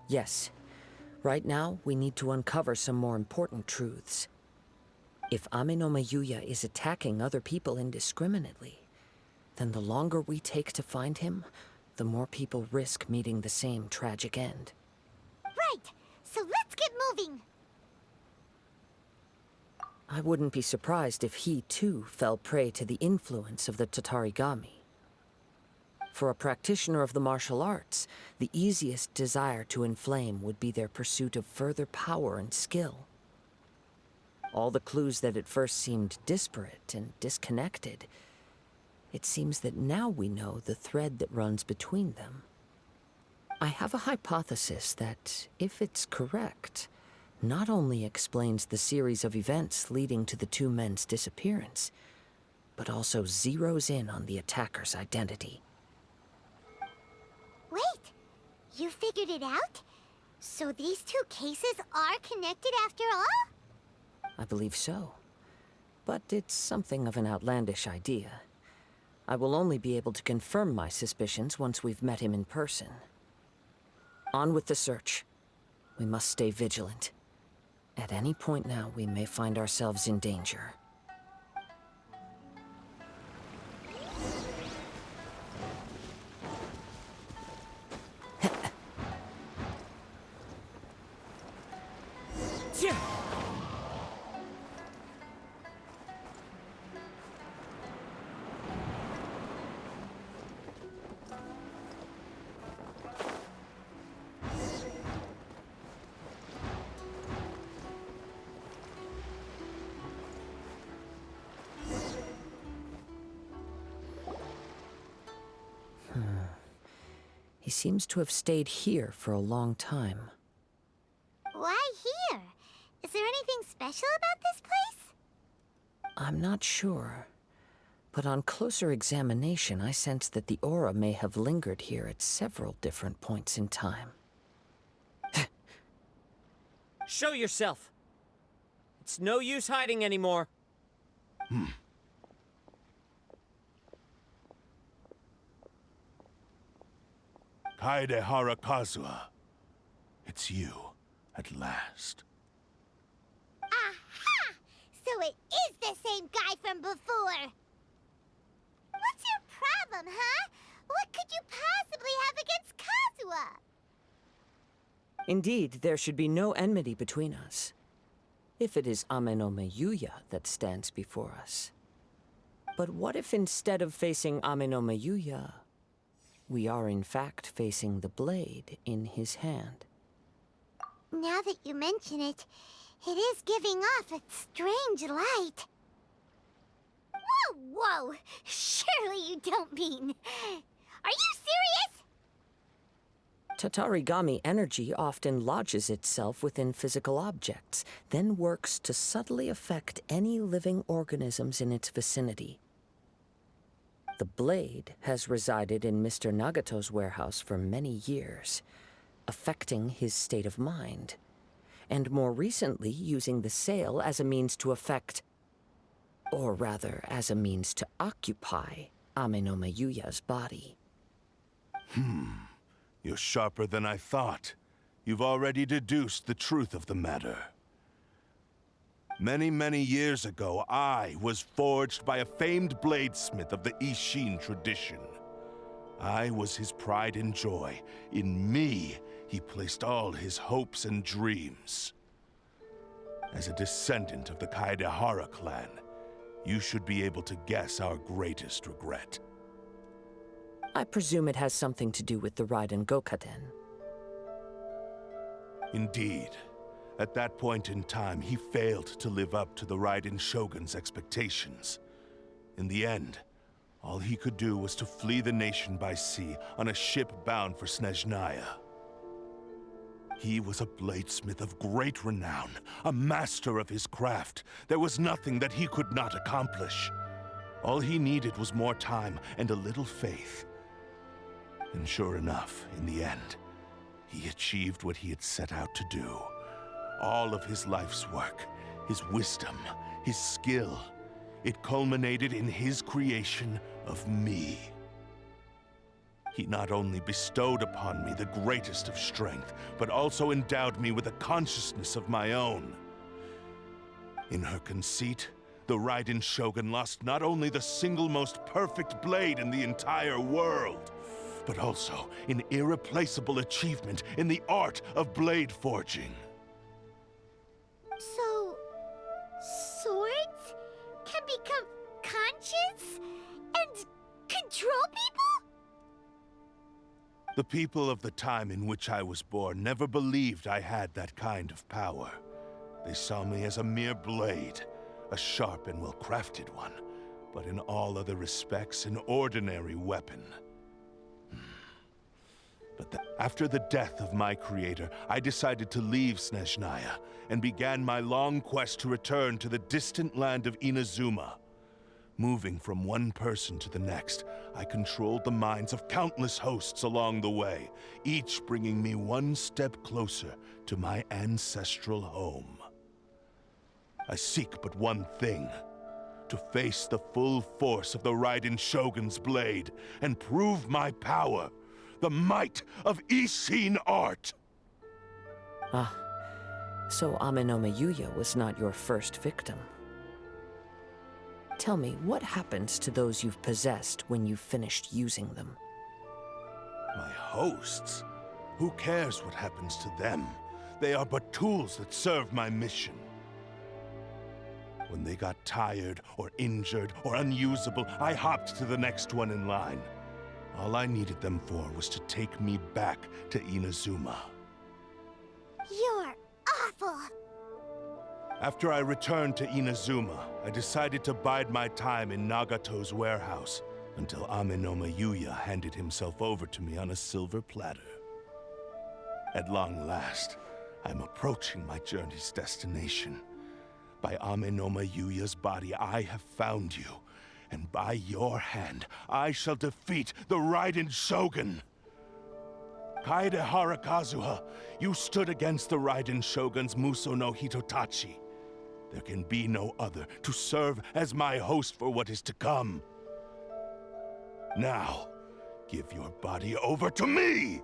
Yes, right now we need to uncover some more important truths. If Ame no Mayuya is attacking other people indiscriminately, then the longer we take to find him, the more people risk meeting the same tragic end. Right, so let's get moving. I wouldn't be surprised if he, too, fell prey to the influence of the Tatarigami. For a practitioner of the martial arts, the easiest desire to inflame would be their pursuit of further power and skill. All the clues that at first seemed disparate and disconnected, it seems that now we know the thread that runs between them. I have a hypothesis that, if it's correct, not only explains the series of events leading to the two men's disappearance, but also zeroes in on the attacker's identity. Wait, you figured it out? So these two cases are connected after all? I believe so. But it's something of an outlandish idea. I will only be able to confirm my suspicions once we've met him in person. On with the search. We must stay vigilant. At any point now, we may find ourselves in danger. He seems to have stayed here for a long time. Why here? Is there anything special about this place? I'm not sure. But on closer examination, I sense that the aura may have lingered here at several different points in time. Show yourself! It's no use hiding anymore. Kaedehara Kazuha. It's you, at last. Aha! So it is the same guy from before! What's your problem, huh? What could you possibly have against Kazuha? Indeed, there should be no enmity between us. If it is Ame no Mayuya that stands before us. But what if instead of facing Ame no Mayuya, we are in fact facing the blade in his hand? Now that you mention it, it is giving off a strange light. Whoa, whoa! Surely you don't mean... Are you serious? Tatarigami energy often lodges itself within physical objects, then works to subtly affect any living organisms in its vicinity. The blade has resided in Mr. Nagato's warehouse for many years, affecting his state of mind, and more recently using the sale as a means to affect, or rather, as a means to occupy Ame no Mayuya's body. You're sharper than I thought. You've already deduced the truth of the matter. Many, many years ago, I was forged by a famed bladesmith of the Ishin tradition. I was his pride and joy. In me, he placed all his hopes and dreams. As a descendant of the Kaedehara clan, you should be able to guess our greatest regret. I presume it has something to do with the Raiden Gokaden. Indeed. At that point in time, he failed to live up to the Raiden Shogun's expectations. In the end, all he could do was to flee the nation by sea on a ship bound for Snezhnaya. He was a bladesmith of great renown, a master of his craft. There was nothing that he could not accomplish. All he needed was more time and a little faith. And sure enough, in the end, he achieved what he had set out to do. All of his life's work, his wisdom, his skill, It culminated in his creation of me. He not only bestowed upon me the greatest of strength, but also endowed me with a consciousness of my own. In her conceit, the Raiden Shogun lost not only the single most perfect blade in the entire world, but also an irreplaceable achievement in the art of blade forging. So, swords can become conscious and control people? The people of the time in which I was born never believed I had that kind of power. They saw me as a mere blade, a sharp and well-crafted one, but in all other respects an ordinary weapon. But after the death of my creator, I decided to leave Snezhnaya and began my long quest to return to the distant land of Inazuma. Moving from one person to the next, I controlled the minds of countless hosts along the way, each bringing me one step closer to my ancestral home. I seek but one thing: to face the full force of the Raiden Shogun's blade and prove my power. The might of Ishin art! Ah, so Amenoma Yuya was not your first victim. Tell me, what happens to those you've possessed when you've finished using them? My hosts? Who cares what happens to them? They are but tools that serve my mission. When they got tired, or injured, or unusable, I hopped to the next one in line. All I needed them for was to take me back to Inazuma. You're awful! After I returned to Inazuma, I decided to bide my time in Nagato's warehouse until Amenoma Yuya handed himself over to me on a silver platter. At long last, I'm approaching my journey's destination. By Amenoma Yuya's body, I have found you. And by your hand, I shall defeat the Raiden Shogun! Kaedehara Kazuha, you stood against the Raiden Shogun's Muso no Hitotachi. There can be no other to serve as my host for what is to come. Now, give your body over to me!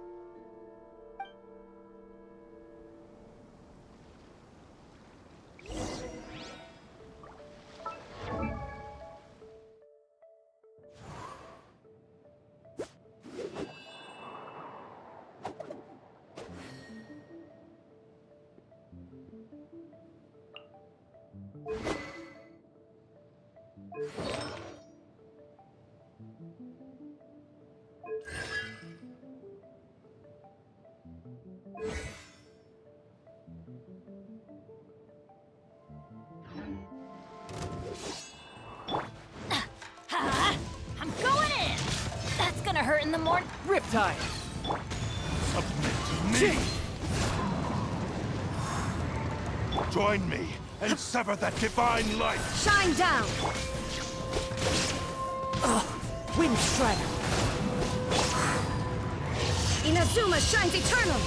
I'm going in! That's gonna hurt in the morning. Riptide! Submit to me! Join me and sever that divine light! Shine down! Wind Strider! Inazuma shines eternal!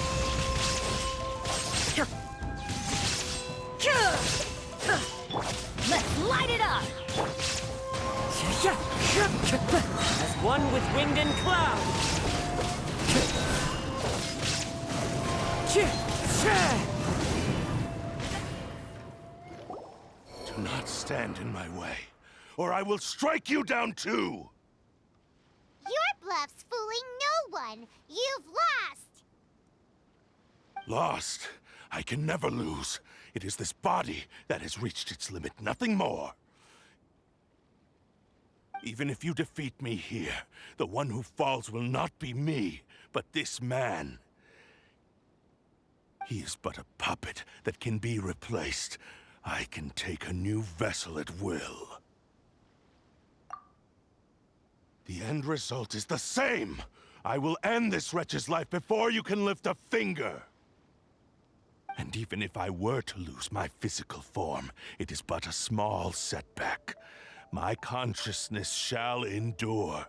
Let's light it up! As one with wind and cloud! Do not stand in my way, or I will strike you down too! Your bluff's fooling no one! You've lost! Lost? I can never lose. It is this body that has reached its limit, nothing more. Even if you defeat me here, the one who falls will not be me, but this man. He is but a puppet that can be replaced. I can take a new vessel at will. The end result is the same! I will end this wretch's life before you can lift a finger! And even if I were to lose my physical form, it is but a small setback. My consciousness shall endure.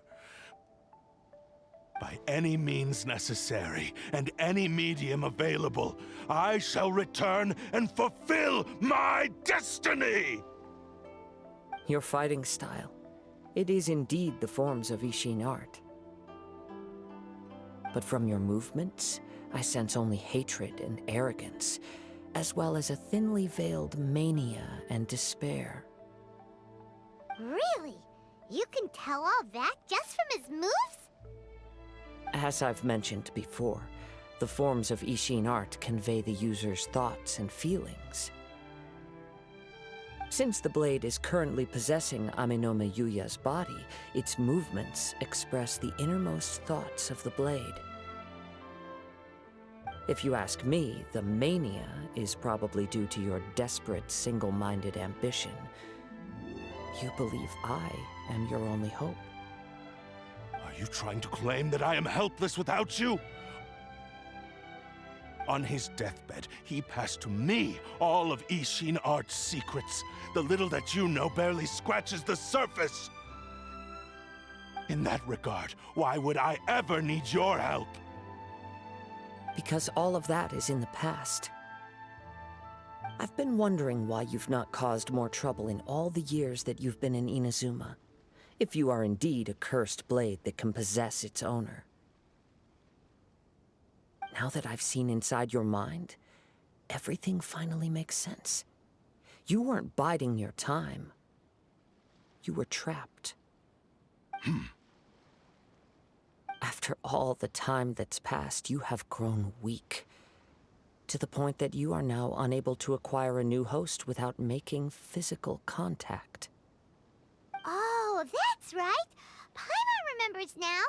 By any means necessary, and any medium available, I shall return and fulfill my destiny! your fighting style. It is indeed the forms of Ishin art. But from your movements, I sense only hatred and arrogance, as well as a thinly veiled mania and despair. Really? You can tell all that just from his moves? As I've mentioned before, the forms of Ishin art convey the user's thoughts and feelings. Since the blade is currently possessing Amenome Yuya's body, its movements express the innermost thoughts of the blade. If you ask me, the mania is probably due to your desperate, single-minded ambition. You believe I am your only hope. Are you trying to claim that I am helpless without you? On his deathbed, he passed to me all of Ishin art's secrets. The little that you know barely scratches the surface. In that regard, why would I ever need your help? Because all of that is in the past. I've been wondering why you've not caused more trouble in all the years that you've been in Inazuma, if you are indeed a cursed blade that can possess its owner. Now that I've seen inside your mind, everything finally makes sense. You weren't biding your time. You were trapped. After all the time that's passed, you have grown weak, to the point that you are now unable to acquire a new host without making physical contact. Oh, that's right. Paimon remembers now.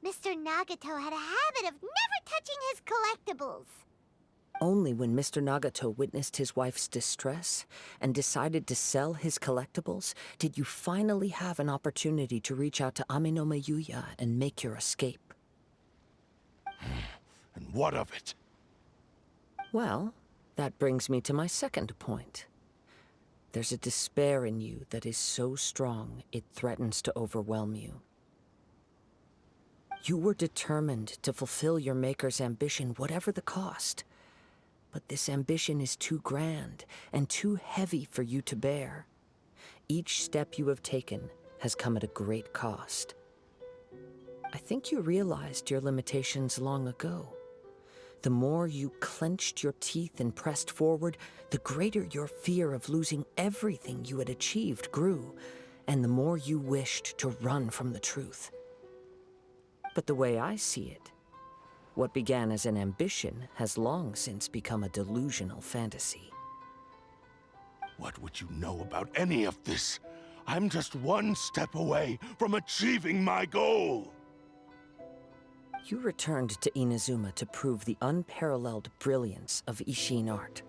Mr. Nagato had a habit of never touching his collectibles. Only when Mr. Nagato witnessed his wife's distress and decided to sell his collectibles did you finally have an opportunity to reach out to Amenome Yuya and make your escape. And what of it? Well, that brings me to my second point. There's a despair in you that is so strong it threatens to overwhelm you. You were determined to fulfill your maker's ambition, whatever the cost. But this ambition is too grand and too heavy for you to bear. Each step you have taken has come at a great cost. I think you realized your limitations long ago. The more you clenched your teeth and pressed forward, the greater your fear of losing everything you had achieved grew, and the more you wished to run from the truth. But the way I see it, what began as an ambition has long since become a delusional fantasy. What would you know about any of this? I'm just one step away from achieving my goal! You returned to Inazuma to prove the unparalleled brilliance of Ishin art.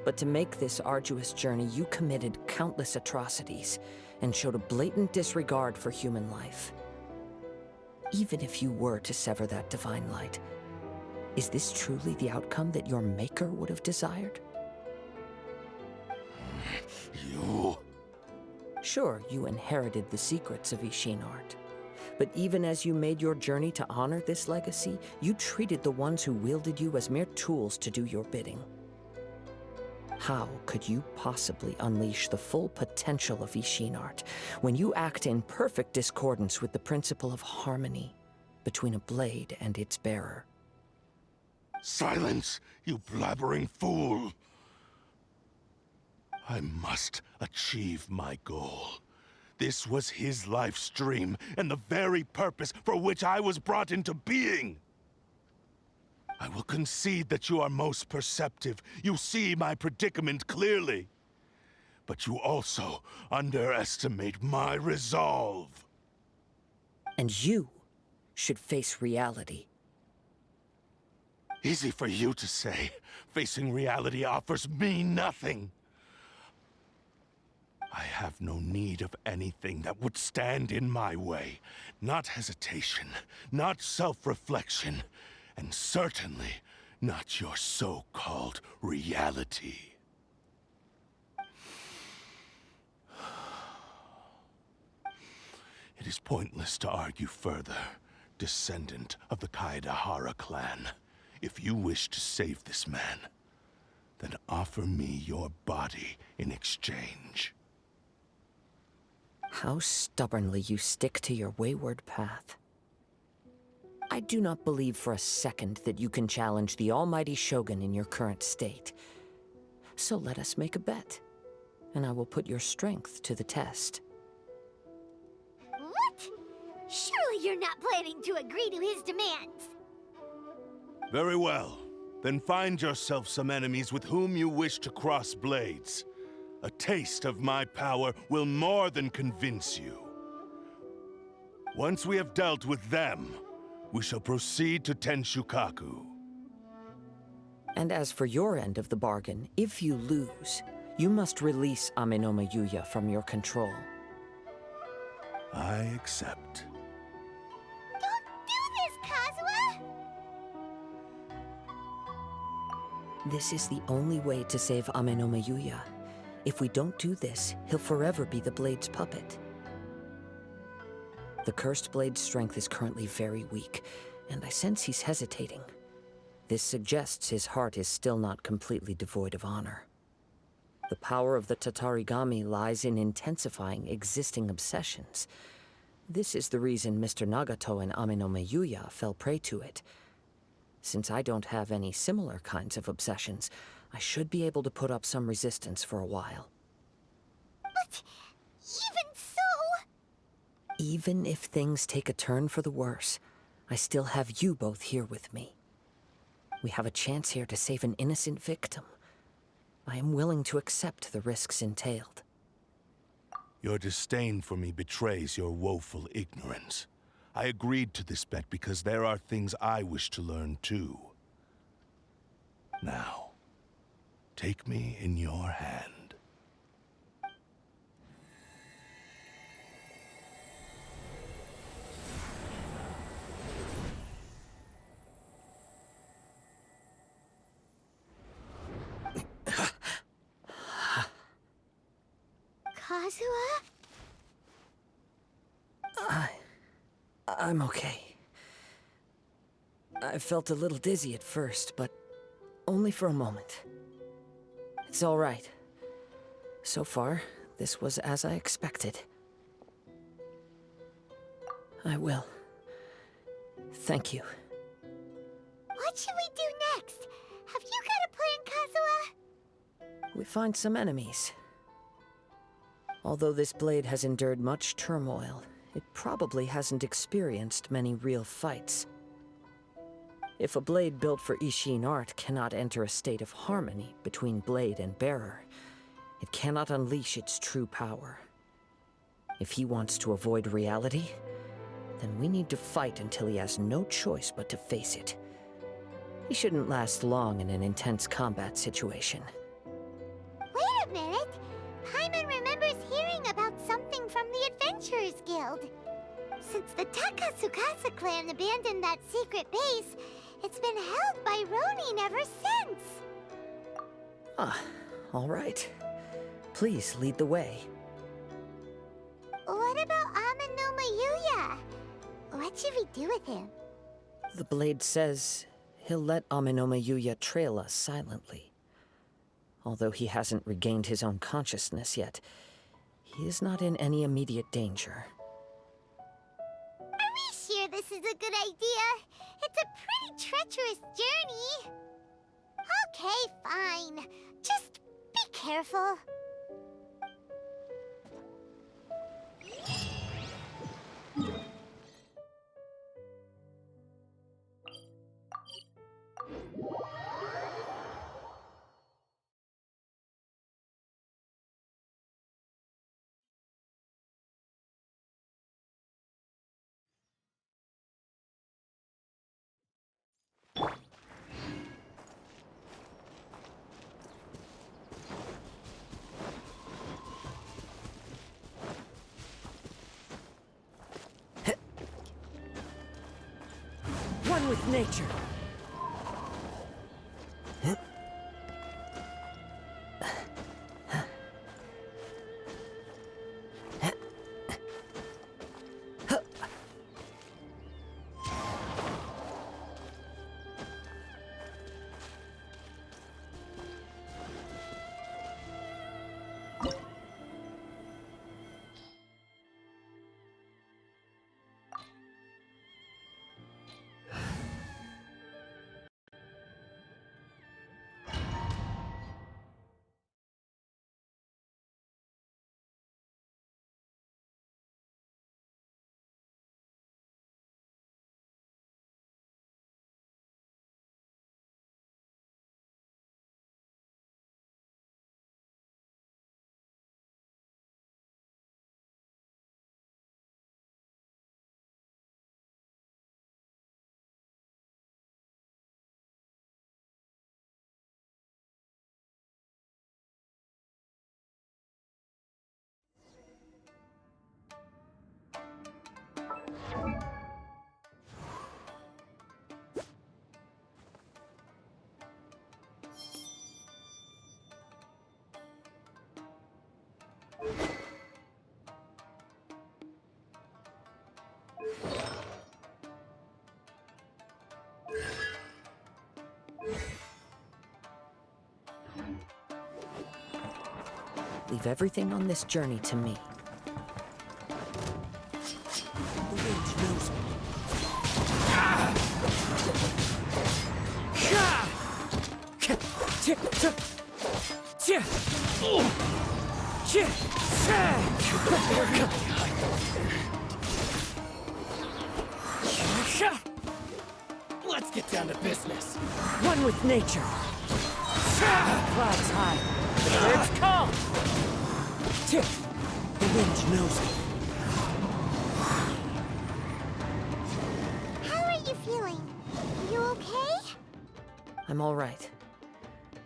But to make this arduous journey, you committed countless atrocities and showed a blatant disregard for human life. Even if you were to sever that divine light, is this truly the outcome that your maker would have desired? You... Sure, you inherited the secrets of Ishin art. But even as you made your journey to honor this legacy, you treated the ones who wielded you as mere tools to do your bidding. How could you possibly unleash the full potential of Ishin art when you act in perfect discordance with the principle of harmony between a blade and its bearer? Silence, you blabbering fool! I must achieve my goal. This was his life's dream, and the very purpose for which I was brought into being. I will concede that you are most perceptive. You see my predicament clearly. But you also underestimate my resolve. And you should face reality. Easy for you to say. Facing reality offers me nothing. I have no need of anything that would stand in my way. Not hesitation, not self-reflection, and certainly not your so-called reality. It is pointless to argue further, descendant of the Kaedahara clan. If you wish to save this man, then offer me your body in exchange. How stubbornly you stick to your wayward path. I do not believe for a second that you can challenge the almighty Shogun in your current state. So let us make a bet, and I will put your strength to the test. What? Surely you're not planning to agree to his demands. Very well. Then find yourself some enemies with whom you wish to cross blades. A taste of my power will more than convince you. Once we have dealt with them, we shall proceed to Tenshukaku. And as for your end of the bargain, if you lose, you must release Amenoma Yuya from your control. I accept. Don't do this, Kazuha! This is the only way to save Amenoma Yuya. If we don't do this, he'll forever be the Blade's puppet. The Cursed Blade's strength is currently very weak, and I sense he's hesitating. This suggests his heart is still not completely devoid of honor. The power of the Tatarigami lies in intensifying existing obsessions. This is the reason Mr. Nagato and Amenoma Yuya fell prey to it. Since I don't have any similar kinds of obsessions, I should be able to put up some resistance for a while. But even so... Even if things take a turn for the worse, I still have you both here with me. We have a chance here to save an innocent victim. I am willing to accept the risks entailed. Your disdain for me betrays your woeful ignorance. I agreed to this bet because there are things I wish to learn too. Now, take me in your hand. Kazuha? I'm okay. I felt a little dizzy at first, but only for a moment. It's all right. So far, this was as I expected. I will. Thank you. What should we do next? Have you got a plan, Kazuha? We find some enemies. Although this blade has endured much turmoil, it probably hasn't experienced many real fights. If a blade built for Ishin art cannot enter a state of harmony between blade and bearer, it cannot unleash its true power. If he wants to avoid reality, then we need to fight until he has no choice but to face it. He shouldn't last long in an intense combat situation. Wait a minute! Paimon remembers hearing about something from the Adventurers Guild. Since the Takasukasa clan abandoned that secret base, it's been held by Ronin ever since. Ah, all right. Please lead the way. What about Amenoma Yuya? What should we do with him? The blade says he'll let Amenoma Yuya trail us silently. Although he hasn't regained his own consciousness yet, he is not in any immediate danger. Are we sure this is a good idea? It's a pretty treacherous journey. Okay, fine. Just be careful. One with nature. Leave everything on this journey to me. The wind knows me. Let's get down to business. One with nature. Clouds high. The birds come. The wind knows me. How are you feeling? You okay? I'm all right.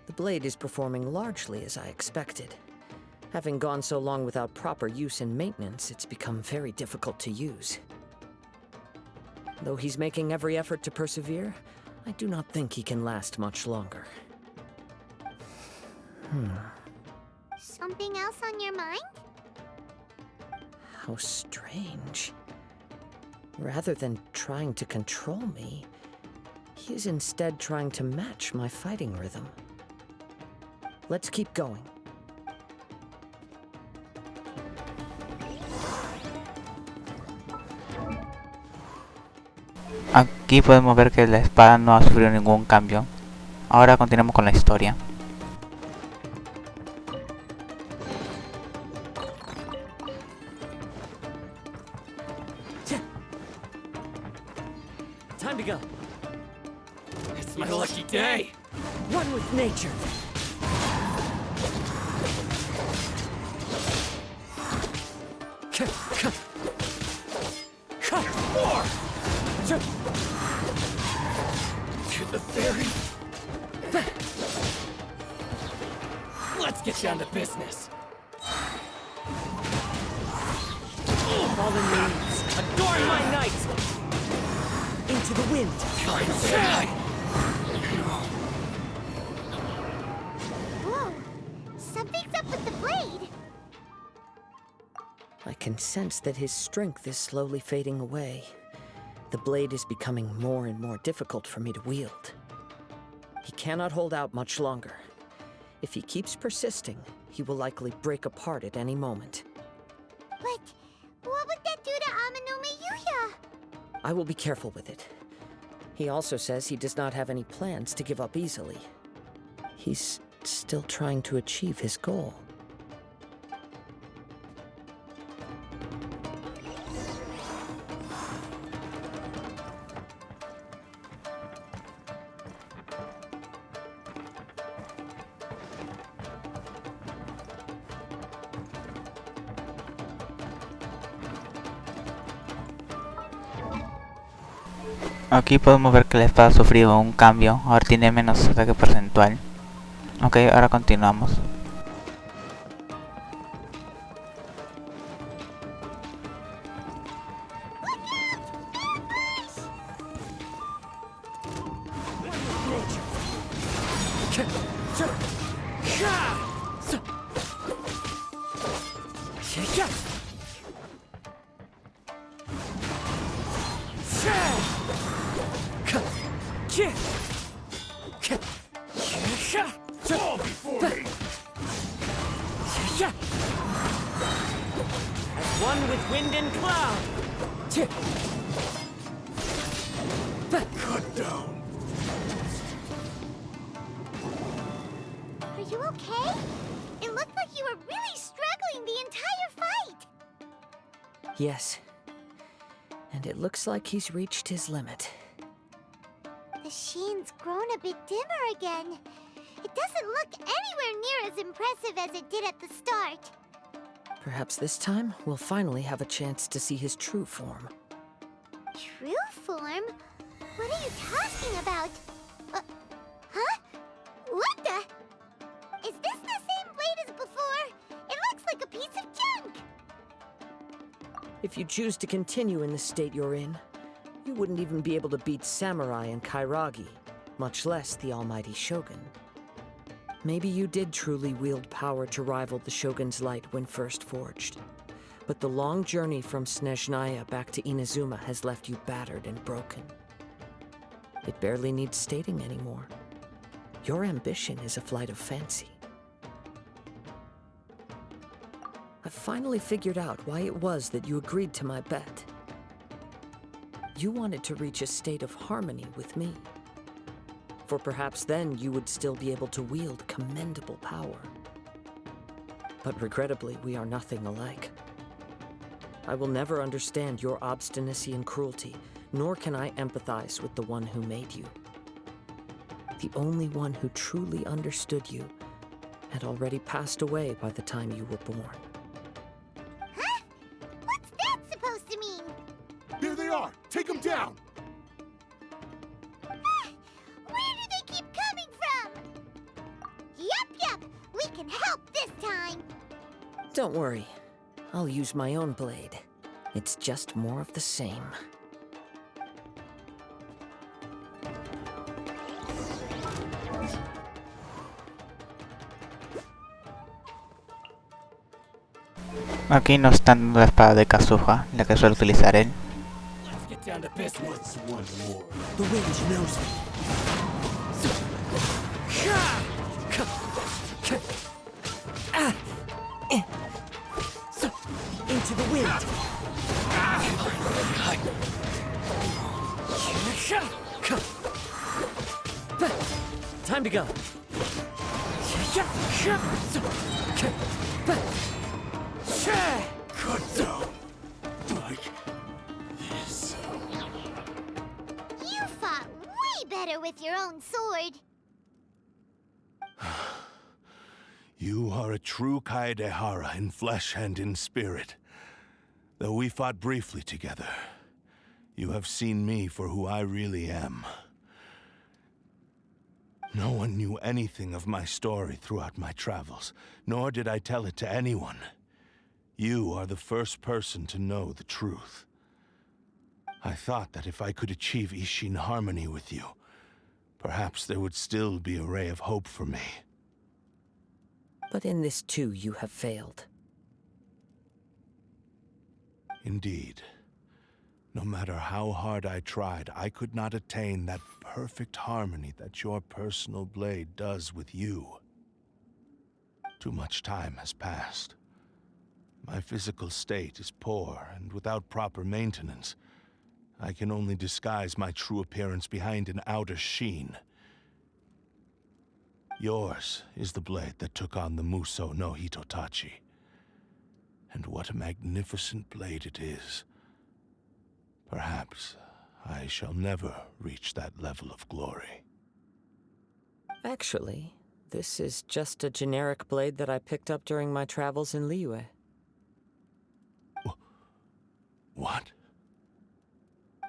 The blade is performing largely as I expected. Having gone so long without proper use and maintenance, it's become very difficult to use. Though he's making every effort to persevere, I do not think he can last much longer. Something else on your mind? How strange. Rather than trying to control me, he is instead trying to match my fighting rhythm. Let's keep going. Aquí podemos ver que la espada no ha sufrido ningún cambio. Ahora continuamos con la historia. Time to go. It's my lucky day. One with nature. More! To the ferry. Let's get down to business. Fallen leaves, adorn my night. Into the wind. Whoa! Something's up with the blade! I can sense that his strength is slowly fading away. The blade is becoming more and more difficult for me to wield. He cannot hold out much longer. If he keeps persisting, he will likely break apart at any moment. But what would that do to Amanome Yuya? I will be careful with it. He also says he does not have any plans to give up easily. He's still trying to achieve his goal. Aquí podemos ver que la espada ha sufrido un cambio, ahora tiene menos ataque porcentual. Ok, ahora continuamos. One with wind and cloud. Cut down. Are you okay? It looked like you were really struggling the entire fight! Yes. And it looks like he's reached his limit. The sheen's grown a bit dimmer again. It doesn't look anywhere near as impressive as it did at the start. Perhaps this time, we'll finally have a chance to see his true form. True form? What are you talking about? Huh? What the? Is this the same blade as before? It looks like a piece of junk! If you choose to continue in the state you're in, you wouldn't even be able to beat Samurai and Kairagi, much less the almighty Shogun. Maybe you did truly wield power to rival the Shogun's light when first forged. But the long journey from Snezhnaya back to Inazuma has left you battered and broken. It barely needs stating anymore. Your ambition is a flight of fancy. I've finally figured out why it was that you agreed to my bet. You wanted to reach a state of harmony with me. For perhaps then you would still be able to wield commendable power. But regrettably, we are nothing alike. I will never understand your obstinacy and cruelty, nor can I empathize with the one who made you. The only one who truly understood you had already passed away by the time you were born. Huh? What's that supposed to mean? There they are! Take them down! Where do they keep coming from? Yup, we can help this time. Don't worry. I'll use my own blade. It's just more of the same. Aquí nos están dando la espada de Kazuha, la que suele utilizar él. Get down to business. One more. The wind knows me. Into the wind. Time to go. Cut down. Like this. You fought way better with your own sword. You are a true Kaedehara in flesh and in spirit. Though we fought briefly together, you have seen me for who I really am. No one knew anything of my story throughout my travels, nor did I tell it to anyone. You are the first person to know the truth. I thought that if I could achieve Ishin harmony with you, perhaps there would still be a ray of hope for me. But in this too, you have failed. Indeed. No matter how hard I tried, I could not attain that perfect harmony that your personal blade does with you. Too much time has passed. My physical state is poor, and without proper maintenance, I can only disguise my true appearance behind an outer sheen. Yours is the blade that took on the Muso no Hitotachi. And what a magnificent blade it is. Perhaps I shall never reach that level of glory. Actually, this is just a generic blade that I picked up during my travels in Liyue. What?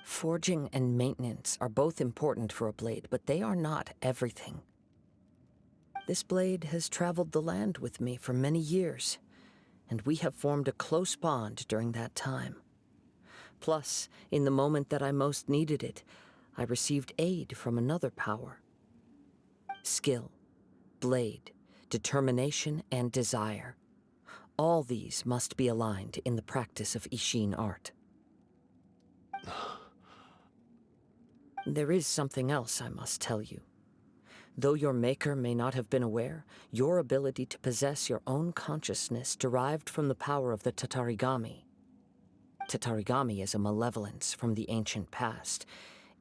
Forging and maintenance are both important for a blade, but they are not everything. This blade has traveled the land with me for many years, and we have formed a close bond during that time. Plus, in the moment that I most needed it, I received aid from another power. Skill, blade, determination, and desire. All these must be aligned in the practice of Ishin art. There is something else I must tell you. Though your maker may not have been aware, your ability to possess your own consciousness derived from the power of the Tatarigami. Tatarigami is a malevolence from the ancient past.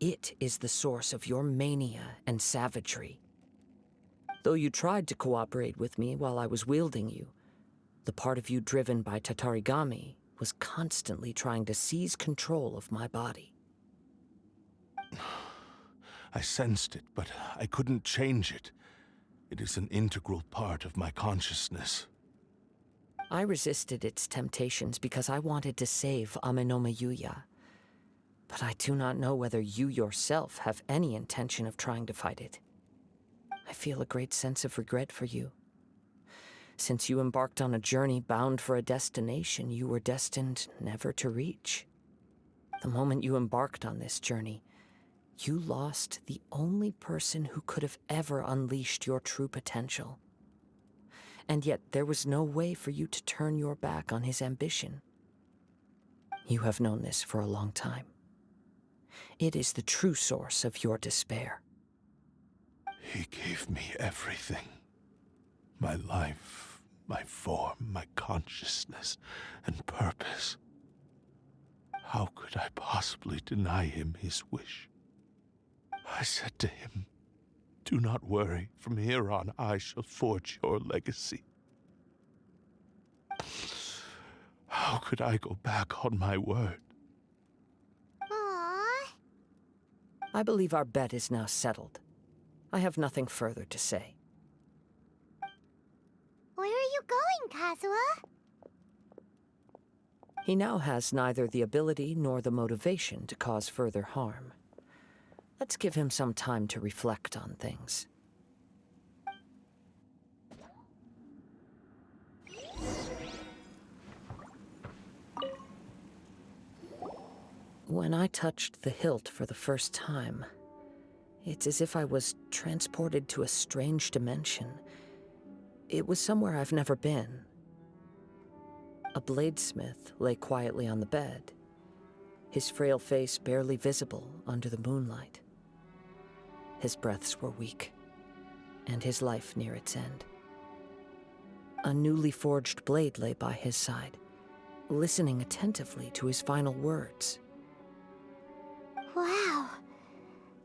It is the source of your mania and savagery. Though you tried to cooperate with me while I was wielding you, the part of you driven by Tatarigami was constantly trying to seize control of my body. I sensed it, but I couldn't change it. It is an integral part of my consciousness. I resisted its temptations because I wanted to save Amenoma Yuya. But I do not know whether you yourself have any intention of trying to fight it. I feel a great sense of regret for you. Since you embarked on a journey bound for a destination you were destined never to reach. The moment you embarked on this journey, you lost the only person who could have ever unleashed your true potential. And yet there was no way for you to turn your back on his ambition. You have known this for a long time. It is the true source of your despair. He gave me everything. My life, my form, my consciousness, and purpose. How could I possibly deny him his wish? I said to him, "Do not worry, from here on I shall forge your legacy." How could I go back on my word? Aww. I believe our bet is now settled. I have nothing further to say. Where are you going, Kazuha? He now has neither the ability nor the motivation to cause further harm. Let's give him some time to reflect on things. When I touched the hilt for the first time, it's as if I was transported to a strange dimension. It was somewhere I've never been. A bladesmith lay quietly on the bed, his frail face barely visible under the moonlight. His breaths were weak, and his life near its end. A newly forged blade lay by his side, listening attentively to his final words. Wow.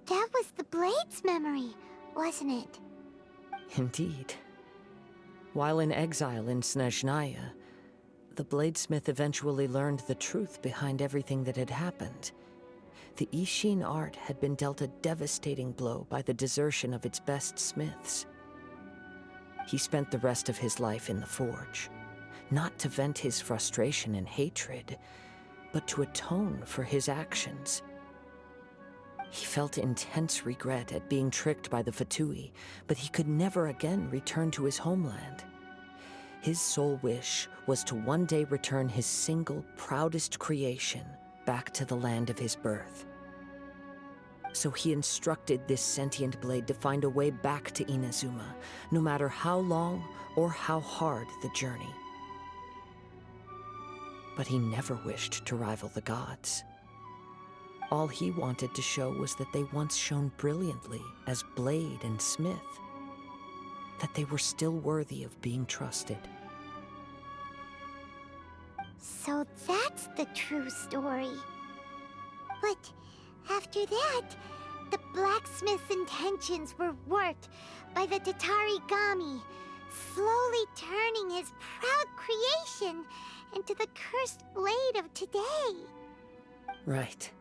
That was the Blade's memory, wasn't it? Indeed. While in exile in Snezhnaya, the bladesmith eventually learned the truth behind everything that had happened. The Ishin art had been dealt a devastating blow by the desertion of its best smiths. He spent the rest of his life in the forge, not to vent his frustration and hatred, but to atone for his actions. He felt intense regret at being tricked by the Fatui, but he could never again return to his homeland. His sole wish was to one day return his single, proudest creation back to the land of his birth. So he instructed this sentient blade to find a way back to Inazuma, no matter how long or how hard the journey. But he never wished to rival the gods. All he wanted to show was that they once shone brilliantly as blade and smith, that they were still worthy of being trusted. So that's the true story. But after that, the blacksmith's intentions were worked by the Tatarigami, slowly turning his proud creation into the cursed blade of today. Right.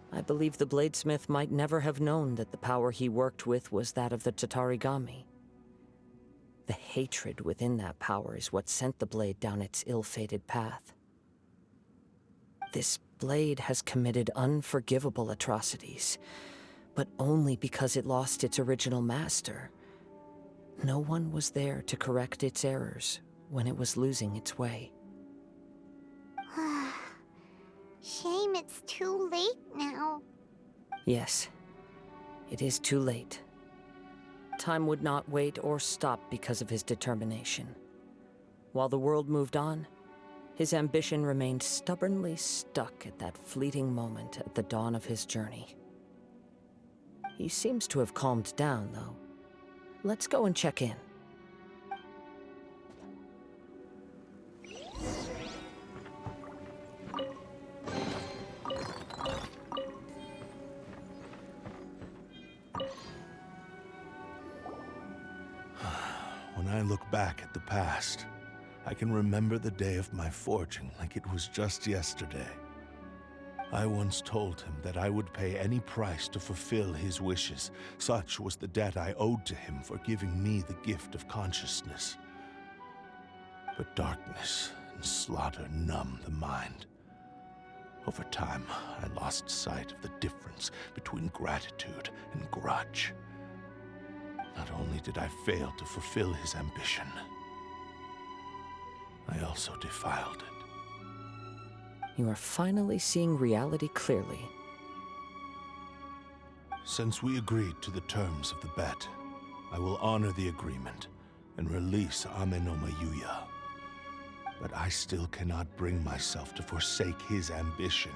I believe the bladesmith might never have known that the power he worked with was that of the Tatarigami. The hatred within that power is what sent the blade down its ill-fated path. This blade has committed unforgivable atrocities, but only because it lost its original master. No one was there to correct its errors when it was losing its way. Shame it's too late now. Yes, it is too late. Time would not wait or stop because of his determination. While the world moved on, his ambition remained stubbornly stuck at that fleeting moment at the dawn of his journey. He seems to have calmed down, though. Let's go and check in. When I look back at the past, I can remember the day of my forging like it was just yesterday. I once told him that I would pay any price to fulfill his wishes. Such was the debt I owed to him for giving me the gift of consciousness. But darkness and slaughter numb the mind. Over time, I lost sight of the difference between gratitude and grudge. Not only did I fail to fulfill his ambition, I also defiled it. You are finally seeing reality clearly. Since we agreed to the terms of the bet, I will honor the agreement and release Amenoma Yuya. But I still cannot bring myself to forsake his ambition.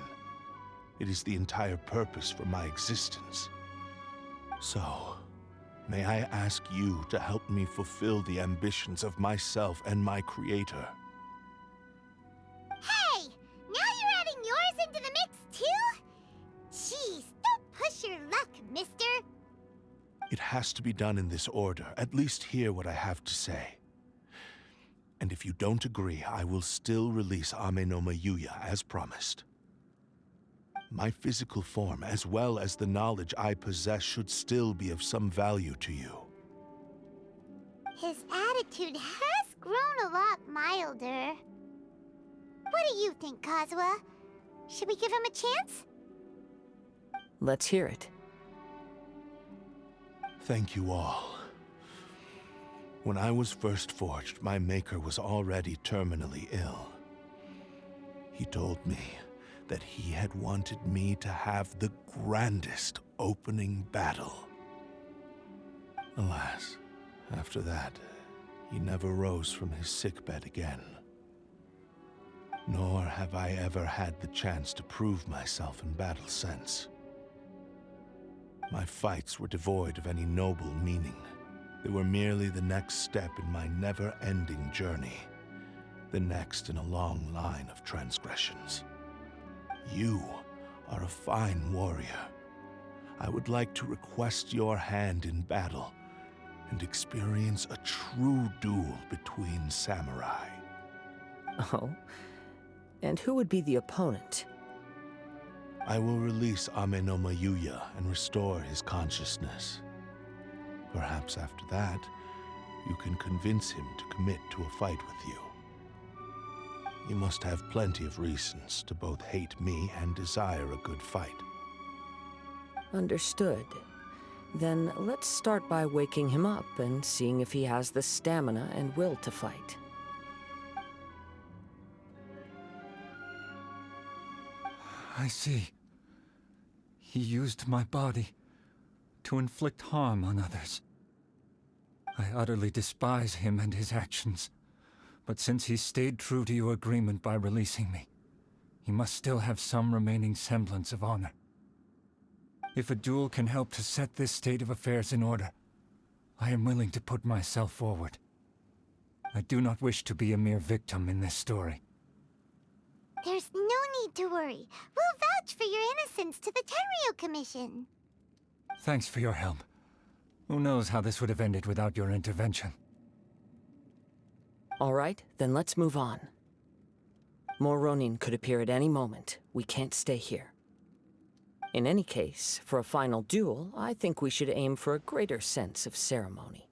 It is the entire purpose for my existence. So, may I ask you to help me fulfill the ambitions of myself and my creator? Hey! Now you're adding yours into the mix, too? Jeez, don't push your luck, mister. It has to be done in this order. At least hear what I have to say. And if you don't agree, I will still release Ame no Mayuya as promised. My physical form, as well as the knowledge I possess, should still be of some value to you. His attitude has grown a lot milder. What do you think, Kazuha? Should we give him a chance? Let's hear it. Thank you all. When I was first forged, my maker was already terminally ill. He told me that he had wanted me to have the grandest opening battle. Alas, after that, he never rose from his sickbed again. Nor have I ever had the chance to prove myself in battle since. My fights were devoid of any noble meaning. They were merely the next step in my never-ending journey, the next in a long line of transgressions. You are a fine warrior. I would like to request your hand in battle and experience a true duel between samurai. Oh? And who would be the opponent? I will release Ame no Mayuya and restore his consciousness. Perhaps after that, you can convince him to commit to a fight with you. You must have plenty of reasons to both hate me and desire a good fight. Understood. Then let's start by waking him up and seeing if he has the stamina and will to fight. I see. He used my body to inflict harm on others. I utterly despise him and his actions. But since he stayed true to your agreement by releasing me, he must still have some remaining semblance of honor. If a duel can help to set this state of affairs in order, I am willing to put myself forward. I do not wish to be a mere victim in this story. There's no need to worry. We'll vouch for your innocence to the Tenryu Commission. Thanks for your help. Who knows how this would have ended without your intervention. All right, then let's move on. More Ronin could appear at any moment. We can't stay here. In any case, for a final duel, I think we should aim for a greater sense of ceremony.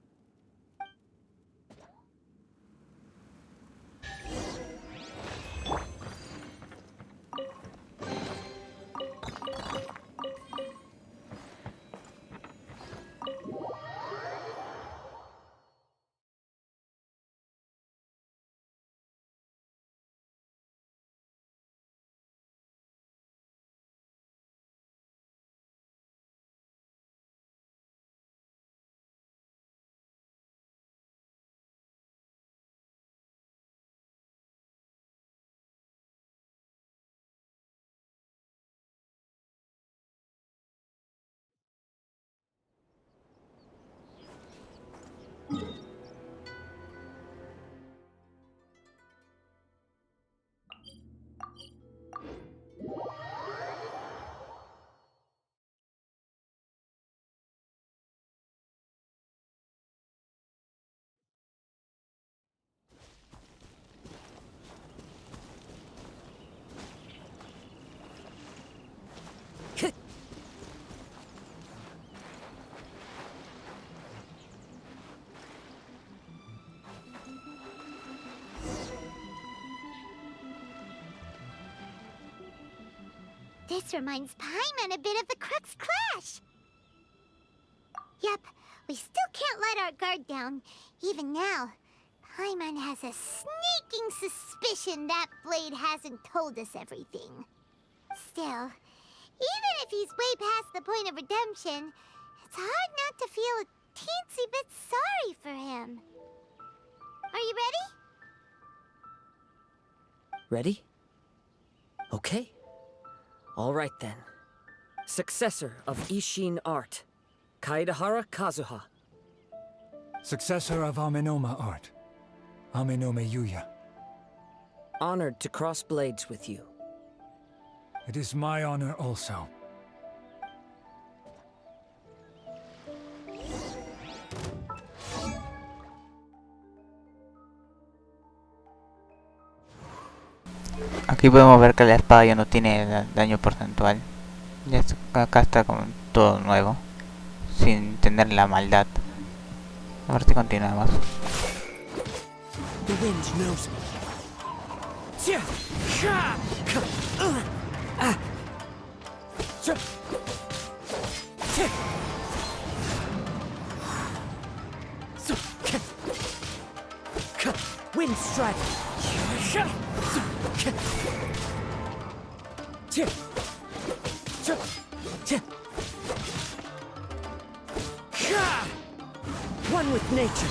This reminds Paimon a bit of the Crux Clash. Yep, we still can't let our guard down. Even now, Paimon has a sneaking suspicion that Blade hasn't told us everything. Still, even if he's way past the point of redemption, it's hard not to feel a teensy bit sorry for him. Are you ready? Ready? Okay. All right then. Successor of Ishin Art, Kaedahara Kazuha, Successor of Amenoma art. Amenome Yuya. Honored to cross blades with you. It is my honor also. Aquí podemos ver que la espada ya no tiene daño porcentual. Acá está con todo nuevo, sin tener la maldad. A ver si continuamos. The wind knows me. Wind strike. One with nature.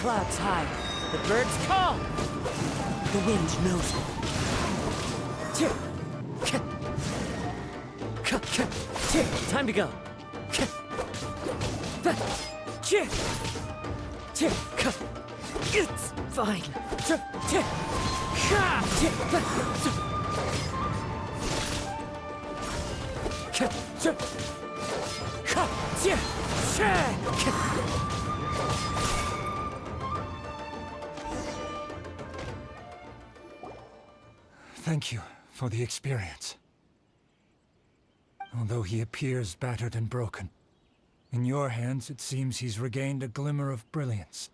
Clouds high. The birds call. The wind knows me. Time to go. It's fine. Thank you for the experience. Although he appears battered and broken, in your hands it seems he's regained a glimmer of brilliance.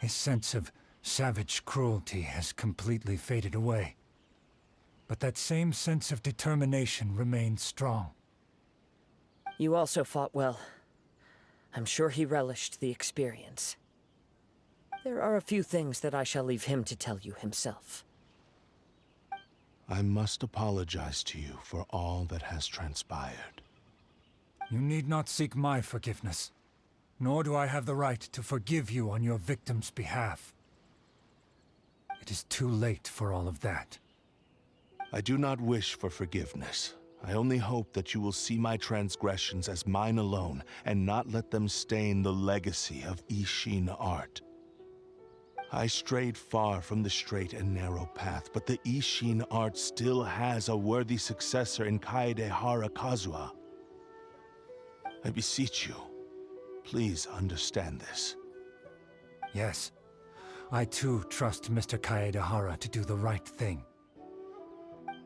His sense of savage cruelty has completely faded away. But that same sense of determination remains strong. You also fought well. I'm sure he relished the experience. There are a few things that I shall leave him to tell you himself. I must apologize to you for all that has transpired. You need not seek my forgiveness, nor do I have the right to forgive you on your victim's behalf. It is too late for all of that. I do not wish for forgiveness. I only hope that you will see my transgressions as mine alone, and not let them stain the legacy of Ishin art. I strayed far from the straight and narrow path, but the Ishin art still has a worthy successor in Kaedehara Kazuha. I beseech you, please understand this. Yes, I too trust Mr. Kaedehara to do the right thing.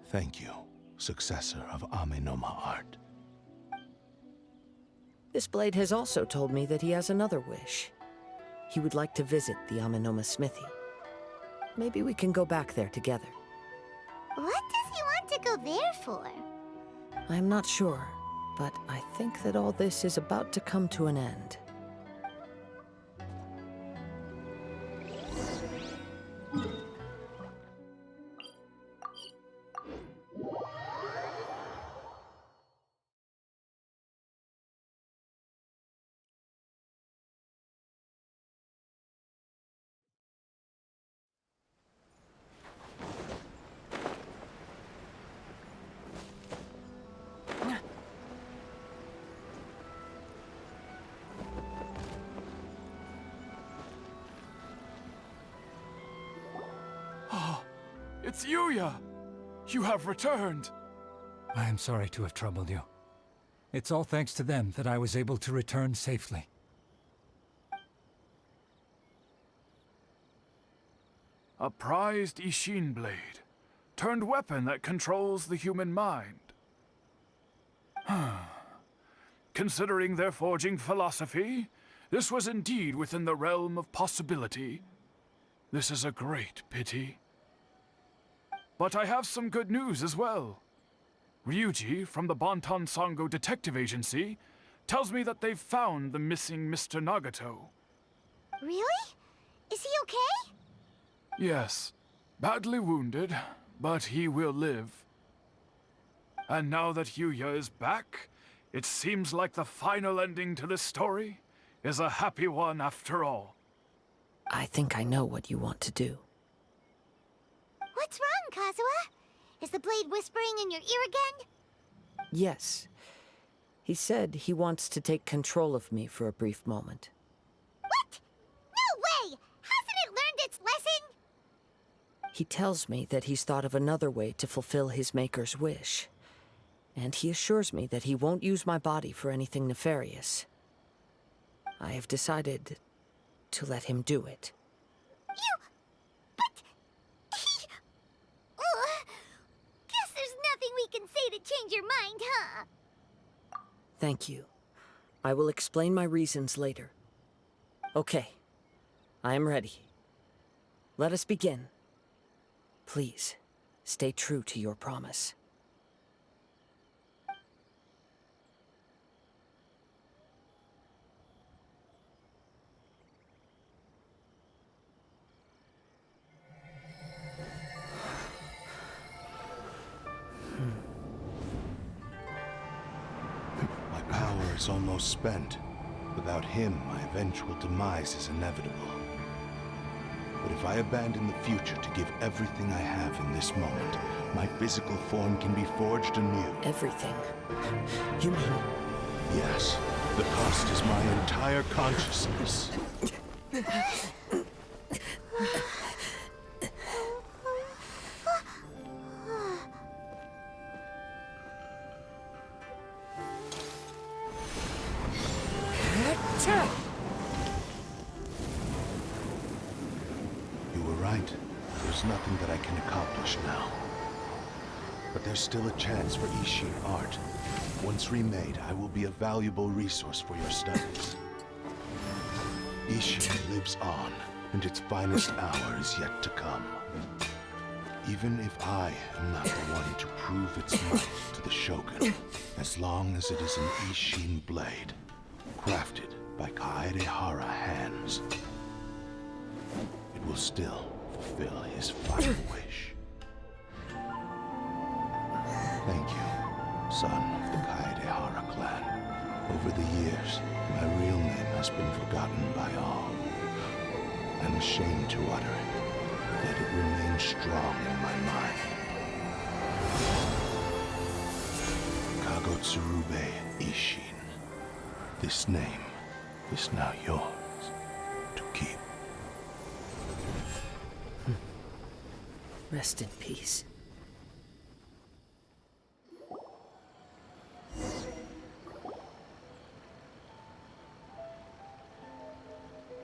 Thank you, successor of Amenoma art. This blade has also told me that he has another wish. He would like to visit the Amenoma smithy. Maybe we can go back there together. What does he want to go there for? I'm not sure, but I think that all this is about to come to an end. It's Yuya! You have returned! I am sorry to have troubled you. It's all thanks to them that I was able to return safely. A prized Ishin blade, turned weapon that controls the human mind. Considering their forging philosophy, this was indeed within the realm of possibility. This is a great pity. But I have some good news as well. Ryuji, from the Bonton Sango Detective Agency, tells me that they've found the missing Mr. Nagato. Really? Is he okay? Yes, badly wounded, but he will live. And now that Yuya is back, it seems like the final ending to this story is a happy one after all. I think I know what you want to do. What's wrong, Kazuha? Is the blade whispering in your ear again? Yes. He said he wants to take control of me for a brief moment. What? No way! Hasn't it learned its lesson? He tells me that he's thought of another way to fulfill his maker's wish. And he assures me that he won't use my body for anything nefarious. I have decided to let him do it. But... Ugh. Guess there's nothing we can say to change your mind, huh? Thank you. I will explain my reasons later. Okay. I am ready. Let us begin. Please, stay true to your promise. My power is almost spent. Without him, my eventual demise is inevitable. But if I abandon the future to give everything I have in this moment, my physical form can be forged anew. Everything? You mean... Yes. The cost is my entire consciousness. You were right. There's nothing that I can accomplish now. But there's still a chance for Ishin art. Once remade, I will be a valuable resource for your studies. Ishin lives on, and its finest hour is yet to come. Even if I am not the one to prove its might to the Shogun, as long as it is an Ishin blade, crafted by Kaedehara hands, it will still fulfill his final wish. Thank you, son of the Kaedehara clan. Over the years, my real name has been forgotten by all. I'm ashamed to utter it, yet it remains strong in my mind. Kagotsurube Ishin. This name is now yours to keep. Rest in peace.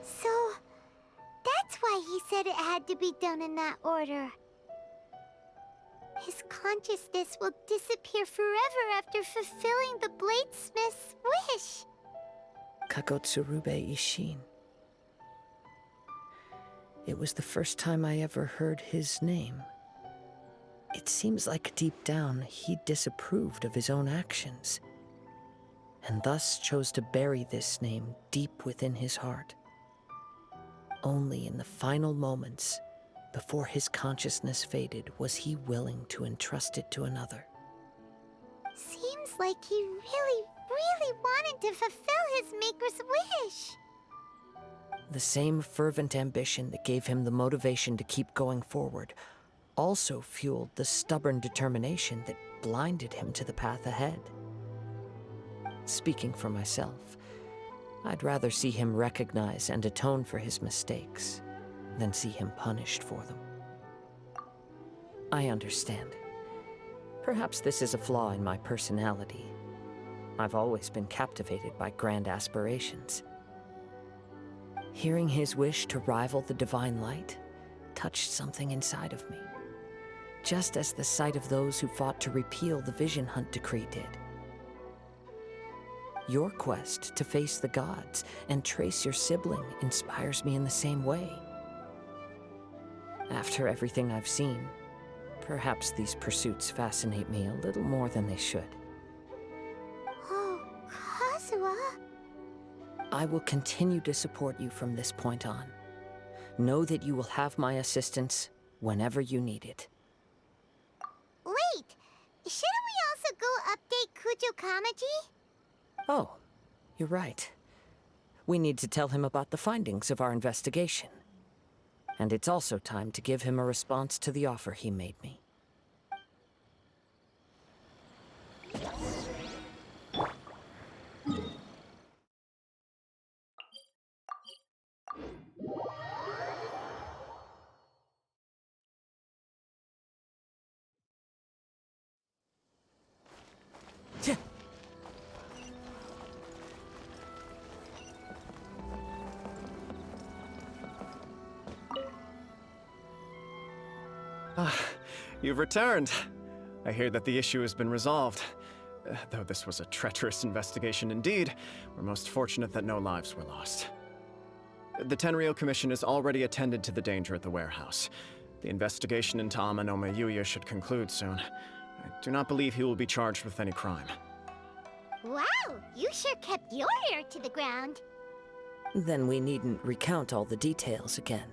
So, that's why he said it had to be done in that order. His consciousness will disappear forever after fulfilling the bladesmith's wish. Kagotsurube Ishin. It was the first time I ever heard his name. It seems like deep down he disapproved of his own actions, and thus chose to bury this name deep within his heart. Only in the final moments, before his consciousness faded, was he willing to entrust it to another. Seems like he really wanted to fulfill his maker's wish. The same fervent ambition that gave him the motivation to keep going forward also fueled the stubborn determination that blinded him to the path ahead. Speaking for myself, I'd rather see him recognize and atone for his mistakes than see him punished for them. I understand. Perhaps this is a flaw in my personality. I've always been captivated by grand aspirations. Hearing his wish to rival the divine light touched something inside of me, just as the sight of those who fought to repeal the Vision Hunt decree did. Your quest to face the gods and trace your sibling inspires me in the same way. After everything I've seen, perhaps these pursuits fascinate me a little more than they should. Oh, Kazuha. I will continue to support you from this point on. Know that you will have my assistance whenever you need it. Wait, shouldn't we also go update Kujo Kamaji? Oh, you're right. We need to tell him about the findings of our investigation. And it's also time to give him a response to the offer he made me. You've returned. I hear that the issue has been resolved. Though this was a treacherous investigation indeed, we're most fortunate that no lives were lost. The Tenryou Commission has already attended to the danger at the warehouse. The investigation into Amanoma Yuya should conclude soon. I do not believe he will be charged with any crime. Wow, you sure kept your ear to the ground. Then we needn't recount all the details again.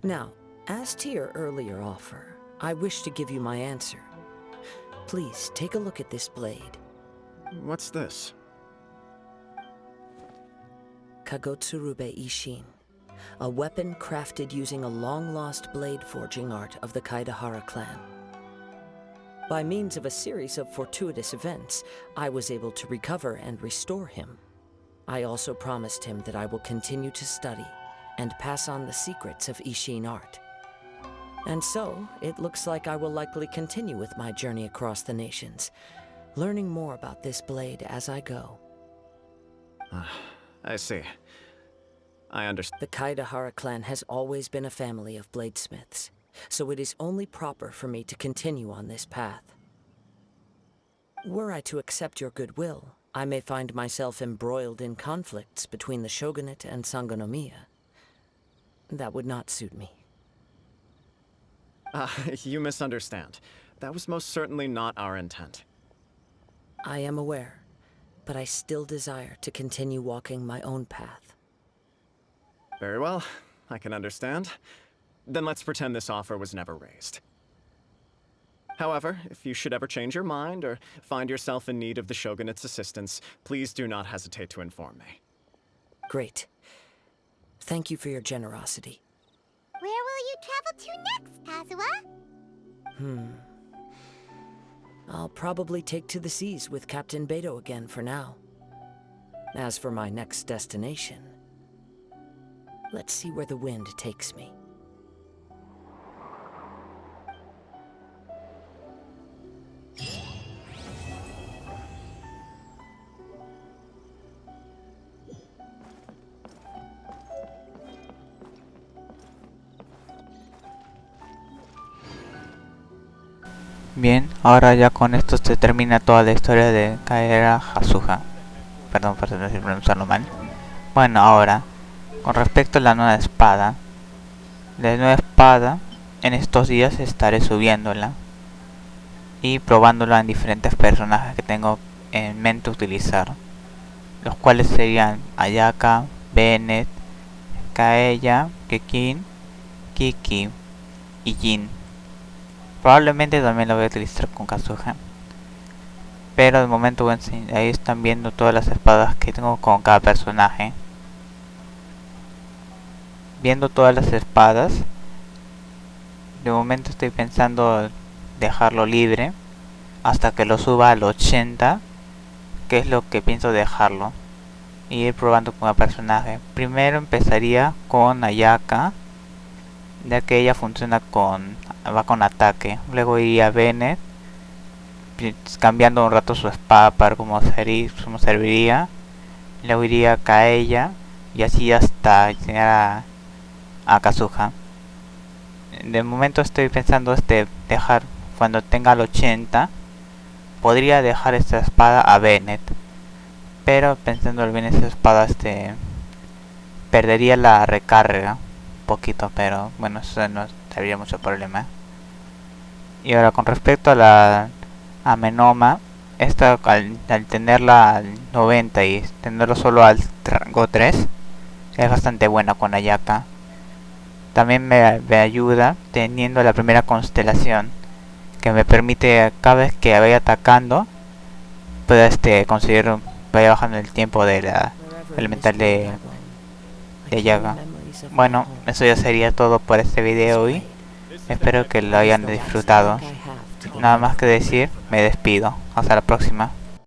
Now, as to your earlier offer, I wish to give you my answer. Please, take a look at this blade. What's this? Kagotsurube Ishin, a weapon crafted using a long-lost blade forging art of the Kaidahara clan. By means of a series of fortuitous events, I was able to recover and restore him. I also promised him that I will continue to study and pass on the secrets of Ishin art. And so, it looks like I will likely continue with my journey across the nations, learning more about this blade as I go. I see. I understand. The Kaidahara clan has always been a family of bladesmiths, so it is only proper for me to continue on this path. Were I to accept your goodwill, I may find myself embroiled in conflicts between the shogunate and Sangonomiya. That would not suit me. You misunderstand. That was most certainly not our intent. I am aware, but I still desire to continue walking my own path. Very well, I can understand. Then let's pretend this offer was never raised. However, if you should ever change your mind or find yourself in need of the Shogunate's assistance, please do not hesitate to inform me. Great. Thank you for your generosity. Where will you travel to next, Kazuha? I'll probably take to the seas with Captain Beto again for now. As for my next destination, let's see where the wind takes me. Bien, ahora ya con esto se termina toda la historia de Kazuha. Perdón por pronunciarlo mal. Bueno, ahora, con respecto a la nueva espada. La nueva espada, en estos días estaré subiéndola y probándola en diferentes personajes que tengo en mente utilizar. Los cuales serían Ayaka, Bennett, Kaeya, Kekin, Kiki y Jin. Probablemente también lo voy a utilizar con Kazuha. Pero de momento voy a enseñar, ahí están viendo todas las espadas que tengo con cada personaje. Viendo todas las espadas, de momento estoy pensando dejarlo libre hasta que lo suba al 80, que es lo que pienso dejarlo, y ir probando con cada personaje. Primero empezaría con Ayaka, ya que ella funciona va con ataque. Luego iría a Bennett, cambiando un rato su espada para ver cómo serviría. Luego iría a Kaeya y así hasta llegar a Kazuha. De momento estoy pensando dejar, cuando tenga el 80, podría dejar esta espada a Bennett, pero pensando bien esa espada perdería la recarga un poquito, pero bueno, eso no habría mucho problema. Y ahora con respecto a la Amenoma, esta al tenerla al 90 y tenerlo solo al rango 3, es bastante buena con Ayaka. También me ayuda teniendo la primera constelación, que me permite cada vez que vaya atacando pueda vaya bajando el tiempo de la elemental de Ayaka. Bueno, eso ya sería todo por este video hoy. Espero que lo hayan disfrutado. Nada más que decir, me despido. Hasta la próxima.